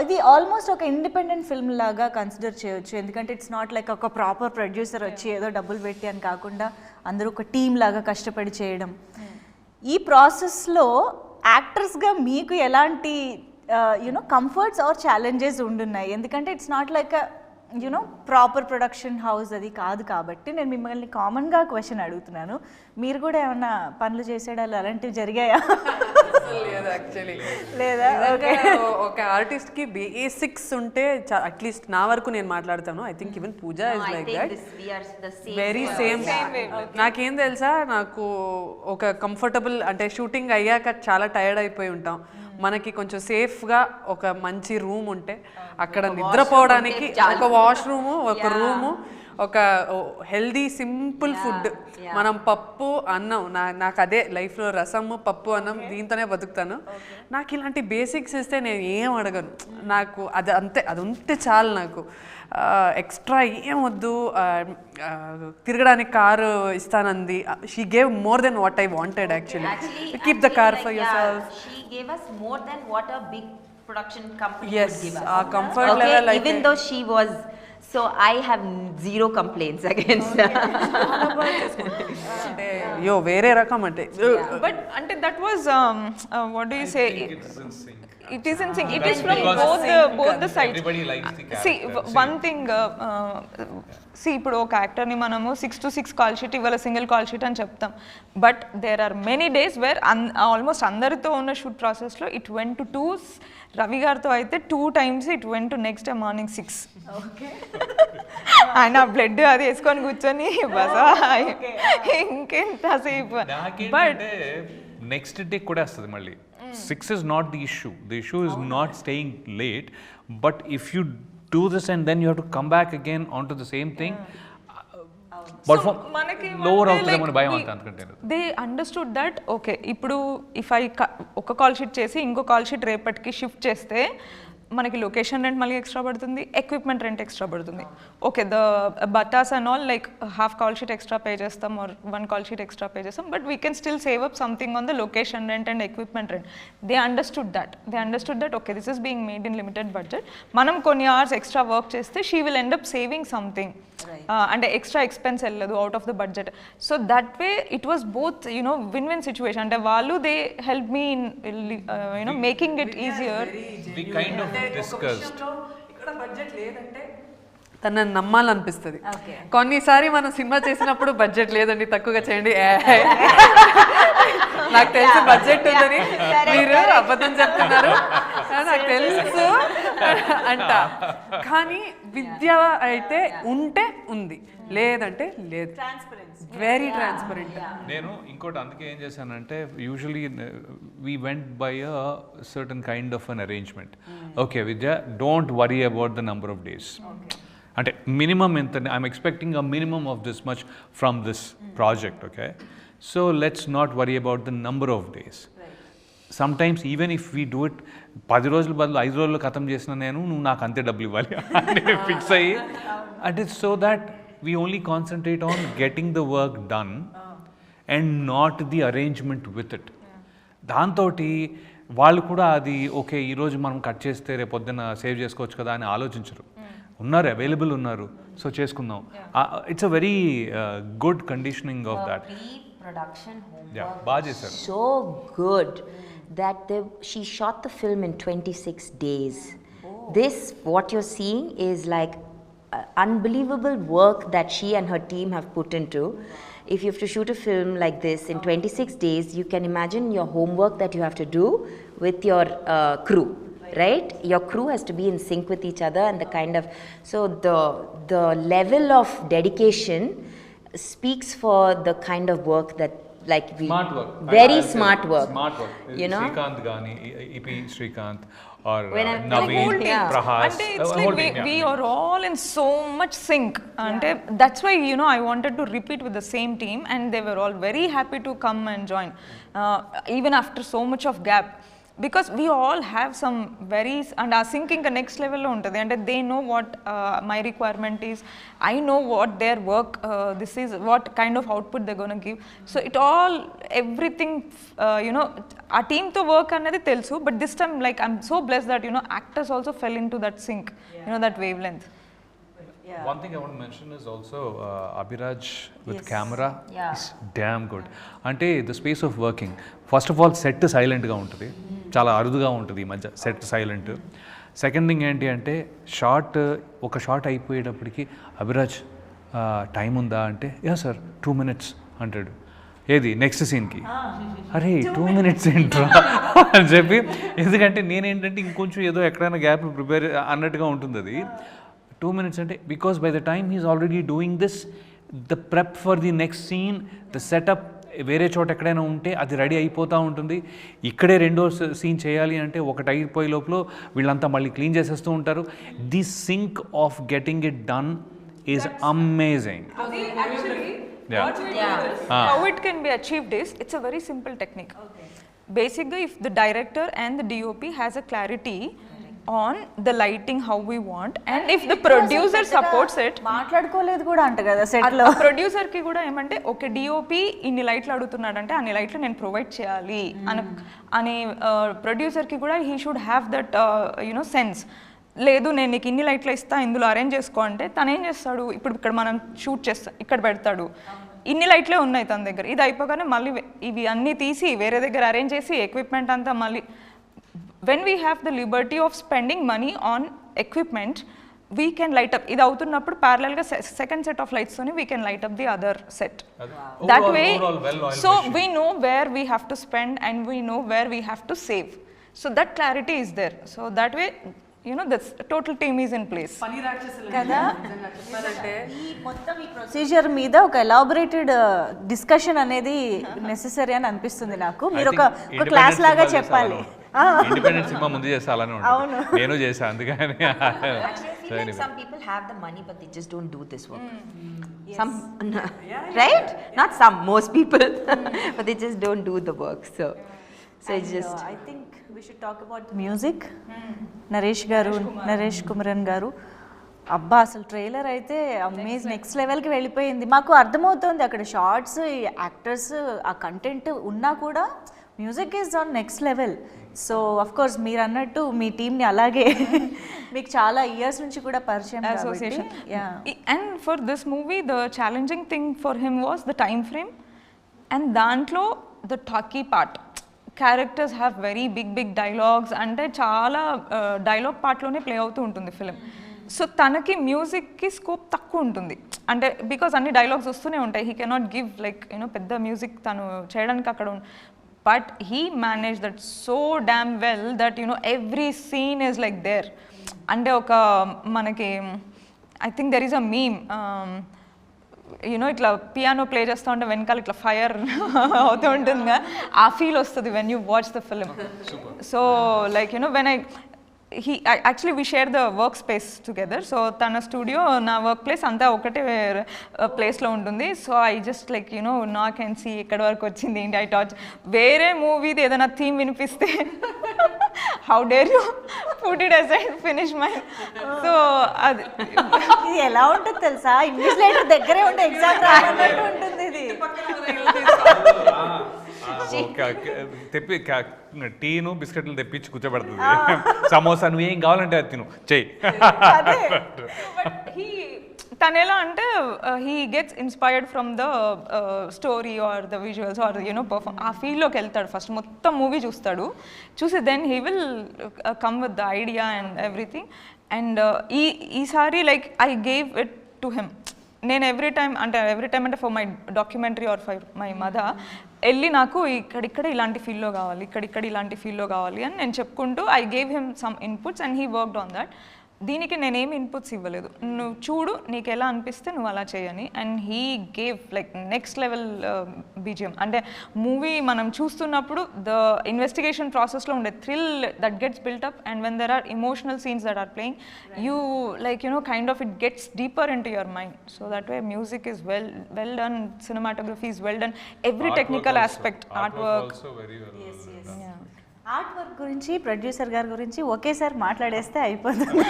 ఇది ఆల్మోస్ట్ ఒక ఇండిపెండెంట్ ఫిల్మ్ లాగా కన్సిడర్ చేయొచ్చు. ఎందుకంటే ఇట్స్ నాట్ లైక్ ఒక ప్రాపర్ ప్రొడ్యూసర్ వచ్చి ఏదో డబ్బులు పెట్టి అని కాకుండా అందరూ ఒక టీమ్ లాగా కష్టపడి చేయడం. ఈ ప్రాసెస్లో యాక్టర్స్గా మీకు ఎలాంటి కంఫర్ట్స్ ఆర్ ఛాలెంజెస్ ఉండున్నాయి? ఎందుకంటే it's not like proper production house అది కాదు కాబట్టి నేను మిమ్మల్ని కామన్గా క్వశ్చన్ అడుగుతున్నాను. మీరు కూడా ఏమన్నా పనులు చేసేడాలు అలాంటివి జరిగాయా? లేదు యాక్చువల్లీ. లేదా? ఒక ఆర్టిస్ట్కి బేసిక్స్ ఉంటే అట్లీస్ట్ నా వరకు నేను మాట్లాడతాను. I think even Pooja is like that, very same. నాకేం తెలుసా, నాకు ఒక కంఫర్టబుల్ అంటే షూటింగ్ అయ్యాక చాలా టైర్డ్ అయిపోయి ఉంటాం. మనకి కొంచెం సేఫ్గా ఒక మంచి రూమ్ ఉంటే అక్కడ నిద్రపోవడానికి ఒక వాష్రూము, ఒక రూము, ఒక హెల్దీ సింపుల్ ఫుడ్. మనం పప్పు అన్నం, నాకు అదే లైఫ్లో రసము పప్పు అన్నం దీంతోనే బతుకుతాను. నాకు ఇలాంటి బేసిక్స్ ఇస్తే నేను ఏం అడగను. నాకు అది అంతే, అది ఉంటే చాలు. నాకు ఎక్స్ట్రా ఏం వద్దు. తిరగడానికి కారు ఇస్తానంది. She gave more than what I wanted actually. Keep the car for yourself. She gave us more than what a big production company yes, would give us. Our comfort level, like even though she was, so I have zero complaints against her. yo వేరే రకం అంటే. But until that was what do you say? It is in sync. It is from both the sides. Everybody likes the character. See, one thing. See, ఇప్పుడు ఒక యాక్టర్ని మనము 6 to 6 call sheet ఇవాళ single call sheet అని చెప్తాం. But there are many days where almost అందరితో ఉన్న shoot ప్రాసెస్లో it went to 2. Ravi గారితో అయితే 2 times it went to next day morning 6. ఆయన బ్లడ్ అది వేసుకొని కూర్చొని బసా ఇంకెంతసేపు. బట్ నెక్స్ట్ డే కూడా వస్తుంది మళ్ళీ. 6 is not the issue. The issue is not staying late. But if you do this and then you have to come back again onto the same thing. But for lower అవుతుందేమో భయం అంత అనుకుంటాను. They understood that okay ఇప్పుడు if I ఒక call sheet చేసి ఇంకో call sheet రేపటికి shift చేస్తే మనకి లొకేషన్ రెంట్ మళ్ళీ ఎక్స్ట్రా పడుతుంది, ఎక్విప్మెంట్ రెంట్ ఎక్స్ట్రా పడుతుంది. Okay, the battas and all like half call sheet extra pay చేస్తాం or 1 call sheet extra pay చేస్తాం, but we can still save up something on the location rent and equipment rent. They understood that okay this is being made in limited budget. మనం కొన్ని hours extra work చేస్తే she will end up saving something, అంటే extra expense వెళ్ళదు out of the budget. So that way it was both you know win win situation. అంటే వాళ్ళు they help me in you know making it easier. We kind of discussed. ఇక్కడ budget లేదంటే తనని నమ్మాలనిపిస్తుంది. కొన్నిసారి మనం cinema చేసినప్పుడు budget లేదండి తక్కువగా చేయండి, నాకు తెలుసు బడ్జెట్ ఉందని, మీరు అబద్ధం చెప్తున్నారు నాకు తెలుసు అంట. కానీ విద్య అయితే ఉంటే ఉంది, లేదంటే లేదు. Very transparent. నేను ఇంకోటి అందుకే ఏం చేశానంటే usually we went by a certain kind of an arrangement. Okay Vidya, don't worry about the number of days. అంటే మినిమం ఎంత, I'm expecting a minimum of this much from this project. Okay, so let's not worry about the number of days. Some times even if we do it 10 రోజుల బదులు 5 రోజుల్లో ఖతం చేసిన నేను, నువ్వు నాకు అంతే డబ్బులు ఇవ్వాలి అంటే ఫిక్స్ అయ్యి, అంటే so that we only concentrate on getting the work done and not the arrangement with it. దాంతోటి వాళ్ళు కూడా అది ఓకే ఈరోజు మనం కట్ చేస్తే రేపు పొద్దున్న సేవ్ చేసుకోవచ్చు కదా అని ఆలోచించరు. ఉన్నారు, అవైలబుల్ ఉన్నారు, సో చేసుకుందాం. It's a very good conditioning of that. Production homework బాగా చేశారు. so good that she shot the film in 26 days. This what you're seeing is like unbelievable work that she and her team have put into. If you have to shoot a film like this in 26 days, you can imagine your homework that you have to do with your crew, right? Your crew has to be in sync with each other, and the kind of, so the level of dedication speaks for the kind of work that like we Smart work. very I'll say smart work. Smart work. You know, Srikanth Gani, EP Srikanth or When I'm- Naveen, whole team. Prahas. అంటే it's whole like team, we yeah. are all in so much sync. అంటే that's why you know I wanted to repeat with the same team, and they were all very happy to come and join, even after so much of gap. Because we all have some very, and our sync ఇంకా next లెవెల్లో ఉంటుంది. అంటే they know what my requirement is, I know what their work, this is what kind of output they gonna give. So it all everything you know ఆ టీమ్తో work అనేది తెలుసు. But this time like I'm so blessed that you know actors also fell into that sync, you know that wavelength. One thing I want to mention is also Abhiraj with camera Yeah. is damn good. అంటే the space of working, first of all set సైలెంట్గా ఉంటుంది, చాలా అరుదుగా ఉంటుంది ఈ మధ్య set silent. Second thing ఏంటి అంటే ఒక షార్ట్ అయిపోయేటప్పటికి అభిరాజ్ టైం ఉందా అంటే యా సార్ 2 minutes అంటాడు. ఏది నెక్స్ట్ సీన్కి, అరే 2 minutes ఏంట్రా అని చెప్పి, ఎందుకంటే నేనేంటంటే ఇంకొంచెం ఏదో ఎక్కడైనా గ్యాప్ ప్రిపేర్ అన్నట్టుగా ఉంటుంది అది. 2 minutes అంటే because by the time he's already doing this, the prep for the next scene, the setup వేరే చోట ఎక్కడైనా ఉంటే అది రెడీ అయిపోతూ ఉంటుంది. ఇక్కడే రెండో సీన్ చేయాలి అంటే ఒకటి అయిపోయే లోపల వీళ్ళంతా మళ్ళీ క్లీన్ చేసేస్తూ ఉంటారు. The sync of getting it done is amazing. How it can be achieved is, it's a very simple technique. Basically, if the director and the DOP has a clarity on the lighting how we want, and if the producer supports it, మాట్లాడుకోలేదు కూడా అంట కదా set లో. Producer కి కూడా ఏమంటే okay DOP ఇన్ని లైట్లు అడుగుతున్నాడంటే అన్ని లైట్లు నేను ప్రొవైడ్ చేయాలి అని ప్రొడ్యూసర్ కి కూడా he should have that you know sense. లేదు నేను నీకు ఇన్ని లైట్లు ఇస్తా ఇందులో అరేంజ్ చేసుకో అంటే తను ఏం చేస్తాడు, ఇప్పుడు ఇక్కడ మనం షూట్ చేస్తా ఇక్కడ పెడతాడు, ఇన్ని లైట్లే ఉన్నాయి తన దగ్గర, ఇది అయిపోగానే మళ్ళీ ఇవి అన్నీ తీసి వేరే దగ్గర అరేంజ్ చేసి ఎక్విప్మెంట్ అంతా మళ్ళీ. When we have the liberty of spending money on equipment, we can light up. ఇది అవుతున్నప్పుడు parallel గా second set of lights తోని we can light up the other set. That way, so we know where we have to spend and we know where we have to save. So that clarity is there. So that way, you know, the total team is in place. కదా ఈ మొత్తం ఈ procedure మీద ఒక elaborated discussion అనేది necessary అని అనిపిస్తుంది నాకు. మీరు ఒక క్లాస్ లాగా చెప్పాలి. ఇండిపెండెంట్ సినిమా ముందు చేస్తే అలానే ఉంటుంది, నేను చేసా అందుకని. some people have the money but they just don't do this work. Some right? Not some, most people. But they just don't do the work. So So it's just I think we should talk about music. Naresh Kumaran గారు, అబ్బా అసలు trailer అయితే amaze next లెవెల్కి వెళ్ళిపోయింది. మాకు అర్థమవుతుంది అక్కడ shorts, actors, ఆ కంటెంట్ ఉన్నా కూడా music is on next level. So of course మీరు అన్నట్టు మీ టీంని అలాగే మీకు చాలా ఇయర్స్ నుంచి కూడా పరిచయం association. And for this movie, the challenging thing for him was the time frame, and dantlo the talky part. Characters have very big dialogues, అంటే చాలా డైలాగ్ పార్ట్లోనే ప్లే అవుతూ ఉంటుంది ఫిలిం. సో తనకి మ్యూజిక్కి స్కోప్ తక్కువ ఉంటుంది, అంటే బికాస్ అన్ని డైలాగ్స్ వస్తూనే ఉంటాయి. హీ కెనాట్ గివ్ లైక్ పెద్ద మ్యూజిక్ తను చేయడానికి అక్కడ. But he managed that so damn well that every scene is like there. And oka manaki, I think there is a meme, itla piano play chestha unte venkala itla fire avuthu untundga, aa feel ostadi when you watch the film. Super. So like when actually we share the workspace together. So tana studio na workplace anta okate place lo untundi. So I just like now I can see ikkada varaku vachindi enti. I thought vere movie di edana theme vinipiste how dare you put it aside, finish my. So ఇది ఎలా ఉంటుంది తెలుసా, invigilator దగ్గరే ఉంటే exam రానట్టు ఉంటుంది ఇది. తెప్పి టీను బిస్కెట్లు తెప్పించి కూర్చోబెడుతుంది, సమోసా నువ్వు ఏం కావాలంటే అది తిను చెయ్యి. తను ఎలా అంటే he gets inspired from the story or the visuals or perform, ఆ ఫీల్డ్లోకి వెళ్తాడు. ఫస్ట్ మొత్తం మూవీ చూసి then he will come with the idea and everything. And ఈసారి like I gave it to him. నేను ఎవ్రీ టైమ్ అంటే for my documentary or for my mother వెళ్ళి నాకు ఇక్కడిక్కడ ఇలాంటి ఫీల్డ్లో కావాలి, ఇక్కడిక్కడ ఇలాంటి ఫీల్డ్లో కావాలి అని నేను చెప్పుకుంటూ I gave him some inputs and he worked on that. దీనికి నేనేమి ఇన్పుట్స్ ఇవ్వలేదు, నువ్వు చూడు నీకు ఎలా అనిపిస్తే నువ్వు అలా చేయని. And he gave like next level BGM. అంటే మూవీ మనం చూస్తున్నప్పుడు ద ఇన్వెస్టిగేషన్ ప్రాసెస్లో ఉండే thrill that gets built up, and when there are emotional scenes that are playing you like kind of it gets deeper into your mind. So that way music is well done, cinematography is well done, every technical aspect, art work. Art work గురించి producer గారి గురించి ఒకేసారి మాట్లాడేస్తే అయిపోతుంది.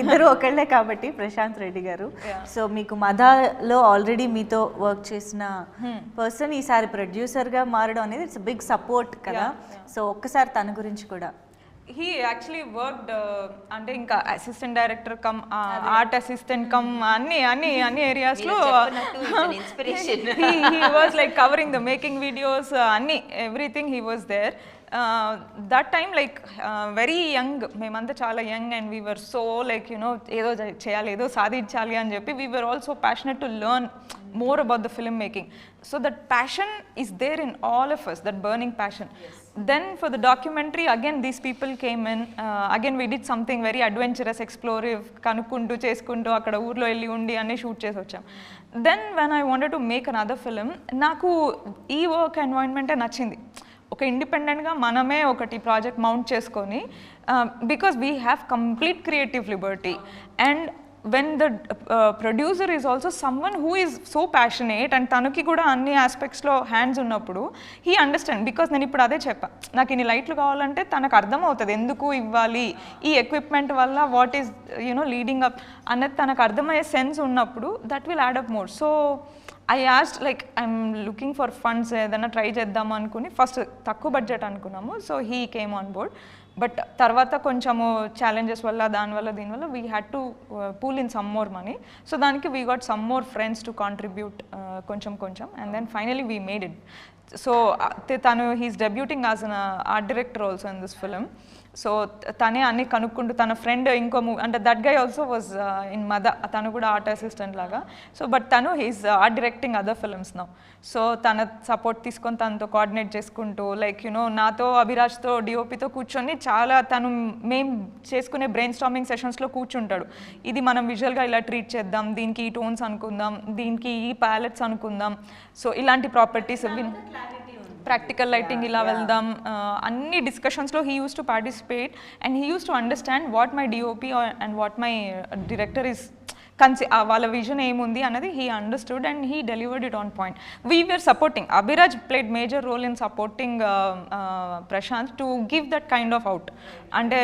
ఇద్దరు ఒకళ్ళే కాబట్టి Prashanth Reddy garu. So మీకు మదాలో ఆల్రెడీ మీతో వర్క్ చేసిన పర్సన్ ఈసారి ప్రొడ్యూసర్గా మారడం అనేది ఇట్స్ బిగ్ సపోర్ట్ కదా. సో ఒక్కసారి తన గురించి కూడా. హీ యాక్చువల్లీ వర్క్డ్ అంటే ఇంకా assistant director cum art assistant cum అన్ని ఏరియాస్లో he was like covering the making videos అన్ని everything he was there. That time like very young, మేమంతా చాలా young and we were so like ఏదో చేయాలి, ఏదో సాధించాలి అని చెప్పి we were also passionate to learn more about the film making. So that passion is there in all of us, that burning passion. Then for the documentary, again these people came in, again we did something very adventurous, explorative, kanukuntu cheskuntu akkada urlo elli undi anne shoot chesi vacham. Then when I wanted to make another film, naku ee work environment nachindi. ఒక ఇండిపెండెంట్గా మనమే ఒకటి project mount చేసుకొని, because we have complete creative Liberty. And when the producer is also someone who is so passionate and తనకి కూడా అన్ని ఆస్పెక్ట్స్లో hands ఉన్నప్పుడు he understand. Because నేను ఇప్పుడు అదే చెప్పా, నాకు ఇన్ని లైట్లు కావాలంటే తనకు అర్థమవుతుంది ఎందుకు ఇవ్వాలి, ఈ ఎక్విప్మెంట్ వల్ల వాట్ ఈస్ లీడింగ్ అప్ అన్నది తనకు అర్థమయ్యే సెన్స్ ఉన్నప్పుడు that will add up more. So I asked like I'm looking for funds, ఏదైనా ట్రై చేద్దాం అనుకుని ఫస్ట్ తక్కువ బడ్జెట్ అనుకున్నాము. So he came on board. But తర్వాత కొంచెము ఛాలెంజెస్ వల్ల దీనివల్ల we had to pool in some more money. So దానికి we got some more friends to contribute కొంచెం and then finally we made it. So తను he's debuting as an art director also in this film. So తనే అన్ని కనుక్కుంటూ తన friend ఇంకో movie అంటే that guy also was in మద, తను కూడా ఆర్ట్ అసిస్టెంట్ లాగా. సో బట్ తను he's art directing other films now. So తన సపోర్ట్ తీసుకొని తనతో కోఆర్డినేట్ చేసుకుంటూ లైక్ నాతో అభిరాజ్తో డిఓపితో కూర్చొని చాలా తను మేము చేసుకునే బ్రెయిన్ స్టార్మింగ్ సెషన్స్లో కూర్చుంటాడు. ఇది మనం విజువల్గా ఇలా ట్రీట్ చేద్దాం, దీనికి ఈ టోన్స్ అనుకుందాం, దీనికి ఈ ప్యాలెట్స్ అనుకుందాం, సో ఇలాంటి ప్రాపర్టీస్ ప్రాక్టికల్ లైటింగ్ ఇలా వెళ్దాం, అన్ని డిస్కషన్స్లో he use to participate and he use to understand what my DOP and what my director is వాళ్ళ విజన్ ఏముంది అన్నది he understood and he delivered it on point. We were supporting, Abhiraj played major role in supporting Prashanth to give that kind of out. అంటే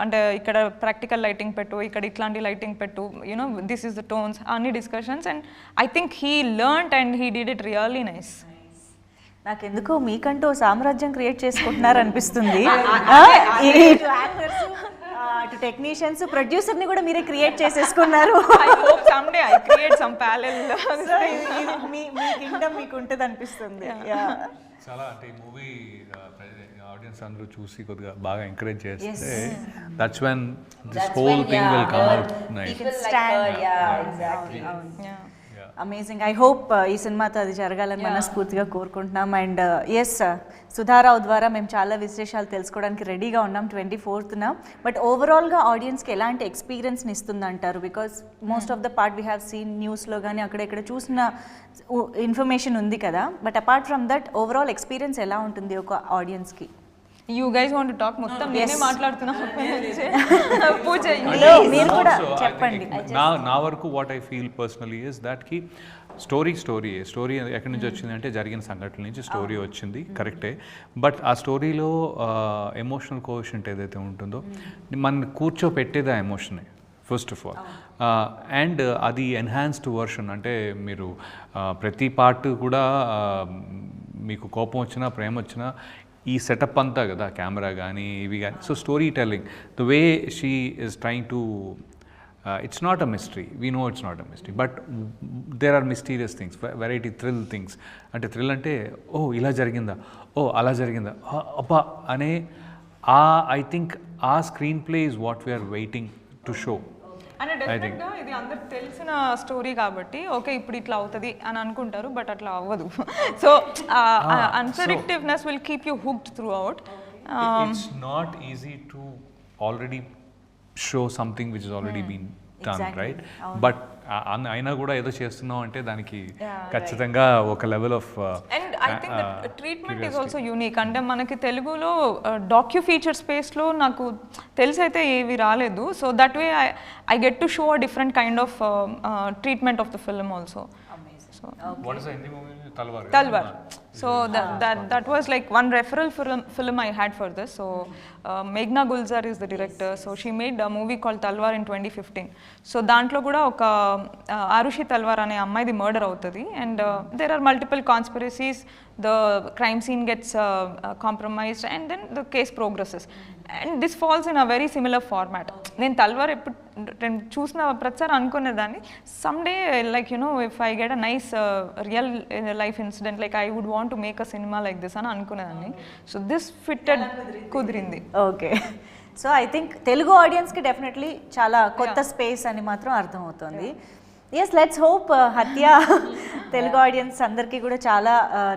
అంటే ఇక్కడ practical lighting పెట్టు, ఇక్కడ ఇట్లాంటి లైటింగ్ పెట్టు, you know this is the tones, అన్ని discussions. And I think he learned and he did it really nice. నాకెందుకో మీకంటూ సామ్రాజ్యం క్రియేట్ చేసుకుంటున్నారు అనిపిస్తుంది. అటు టెక్నీషియన్స్, ప్రొడ్యూసర్ని కూడా మీరే క్రియేట్ చేసేసుకున్నారు. someday I create some parallel. Me Kingdom మీకు ఉంటుంది అనిపిస్తుంది. చాలా అంటే ఈ మూవీ ఆడియన్స్ అందరూ చూసి కొద్దిగా బాగా ఎంకరేజ్ చేస్తే that's when this whole thing will come out nice. Amazing. I hope ఈ సినిమాతో అది జరగాలని మనస్ఫూర్తిగా కోరుకుంటున్నాం. అండ్ ఎస్, సుధారావు ద్వారా మేము చాలా విశేషాలు తెలుసుకోవడానికి రెడీగా ఉన్నాం 24th. బట్ ఓవరాల్గా ఆడియన్స్కి ఎలాంటి ఎక్స్పీరియన్స్ని ఇస్తుంది అంటారు? Because most of the part we have seen న్యూస్లో కానీ అక్కడ ఇక్కడ చూసిన ఇన్ఫర్మేషన్ ఉంది కదా. But apart from that overall experience ఎలా ఉంటుంది ఒక ఆడియన్స్కి? You guys want to talk? మొత్తం నేనే మాట్లాడుతున్నా. పూజ మీరు కూడా చెప్పండి. నా వరకు what I feel personally is that కి స్టోరీ ఎక్కడి నుంచి వచ్చింది అంటే జరిగిన సంఘటనల నుంచి స్టోరీ వచ్చింది, కరెక్టే. బట్ ఆ స్టోరీలో ఎమోషనల్ కోషెంట్ ఏదైతే ఉంటుందో మన కూర్చోపెట్టేది ఆ ఎమోషనే ఫస్ట్ ఆఫ్ ఆల్. అండ్ అది ఎన్హాన్స్డ్ వర్షన్, అంటే మీరు ప్రతి పార్ట్ కూడా మీకు కోపం వచ్చినా ప్రేమ వచ్చినా ఈ సెటప్ అంతా కదా, కెమెరా కానీ ఇవి కానీ. So storytelling, the way she is trying to, it's not a mystery, we know it's not a mystery, but there are mysterious things, variety thrill things. అంటే థ్రిల్ అంటే ఓ ఇలా జరిగిందా, ఓ అలా జరిగిందా, అబ్బా అనే ఐ థింక్ ఆ screenplay is what we're waiting to show. అంటే డెఫినెట్గా ఇది అందరికి తెలిసిన స్టోరీ కాబట్టి ఓకే ఇప్పుడు ఇట్లా అవుతుంది అని అనుకుంటారు, బట్ అట్లా అవ్వదు. So unpredictiveness will keep you hooked throughout. It's not easy to already show something which is already been done, right? But అయినా కూడా ఏదో చేస్తున్నాం అంటే దానికి ఖచ్చితంగా ఒక level of, and I think that treatment is also unique. అంటే మనకి తెలుగులో డాక్యూ ఫీచర్ స్పేస్లో నాకు తెలిసైతే ఏవి రాలేదు. So that way I get to show a different kind of treatment of the film also. what is the Hindi movie? Talwar. So that was like one referral film I had for this. So Meghna Gulzar is the director. So she made a movie called Talwar in 2015. So దాంట్లో కూడా ఒక ఆరుషి తల్వార్ అనే అమ్మాయిది murder అవుతుంది. And there are multiple conspiracies. The crime scene gets compromised and then the case progresses. And this falls in a very similar format. నేను తల్వార్ ఎప్పుడు చూసిన ప్రతిసారి అనుకునేదాన్ని someday like you know if I get a nice real life incident like I would want to make a cinema like this అని అనుకునేదాన్ని. So this fitted, కుదిరింది. Okay. So I think Telugu ఆడియన్స్కి definitely చాలా కొత్త స్పేస్ అని మాత్రం అర్థమవుతుంది. Yes, let's hope హత్య తెలుగు ఆడియన్స్ అందరికీ కూడా చాలా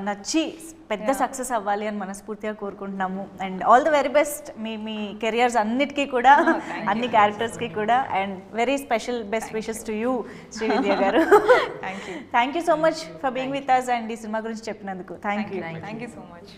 నచ్చి పెద్ద సక్సెస్ అవ్వాలి అని మనస్ఫూర్తిగా కోరుకుంటున్నాము. And all the very best మీ కెరియర్స్ అన్నిటికీ కూడా, అన్ని క్యారెక్టర్స్కి కూడా. And very special best wishes to you Srividya garu. Thank you so much for being with us and ఈ సినిమా గురించి చెప్పినందుకు. Thank you so much.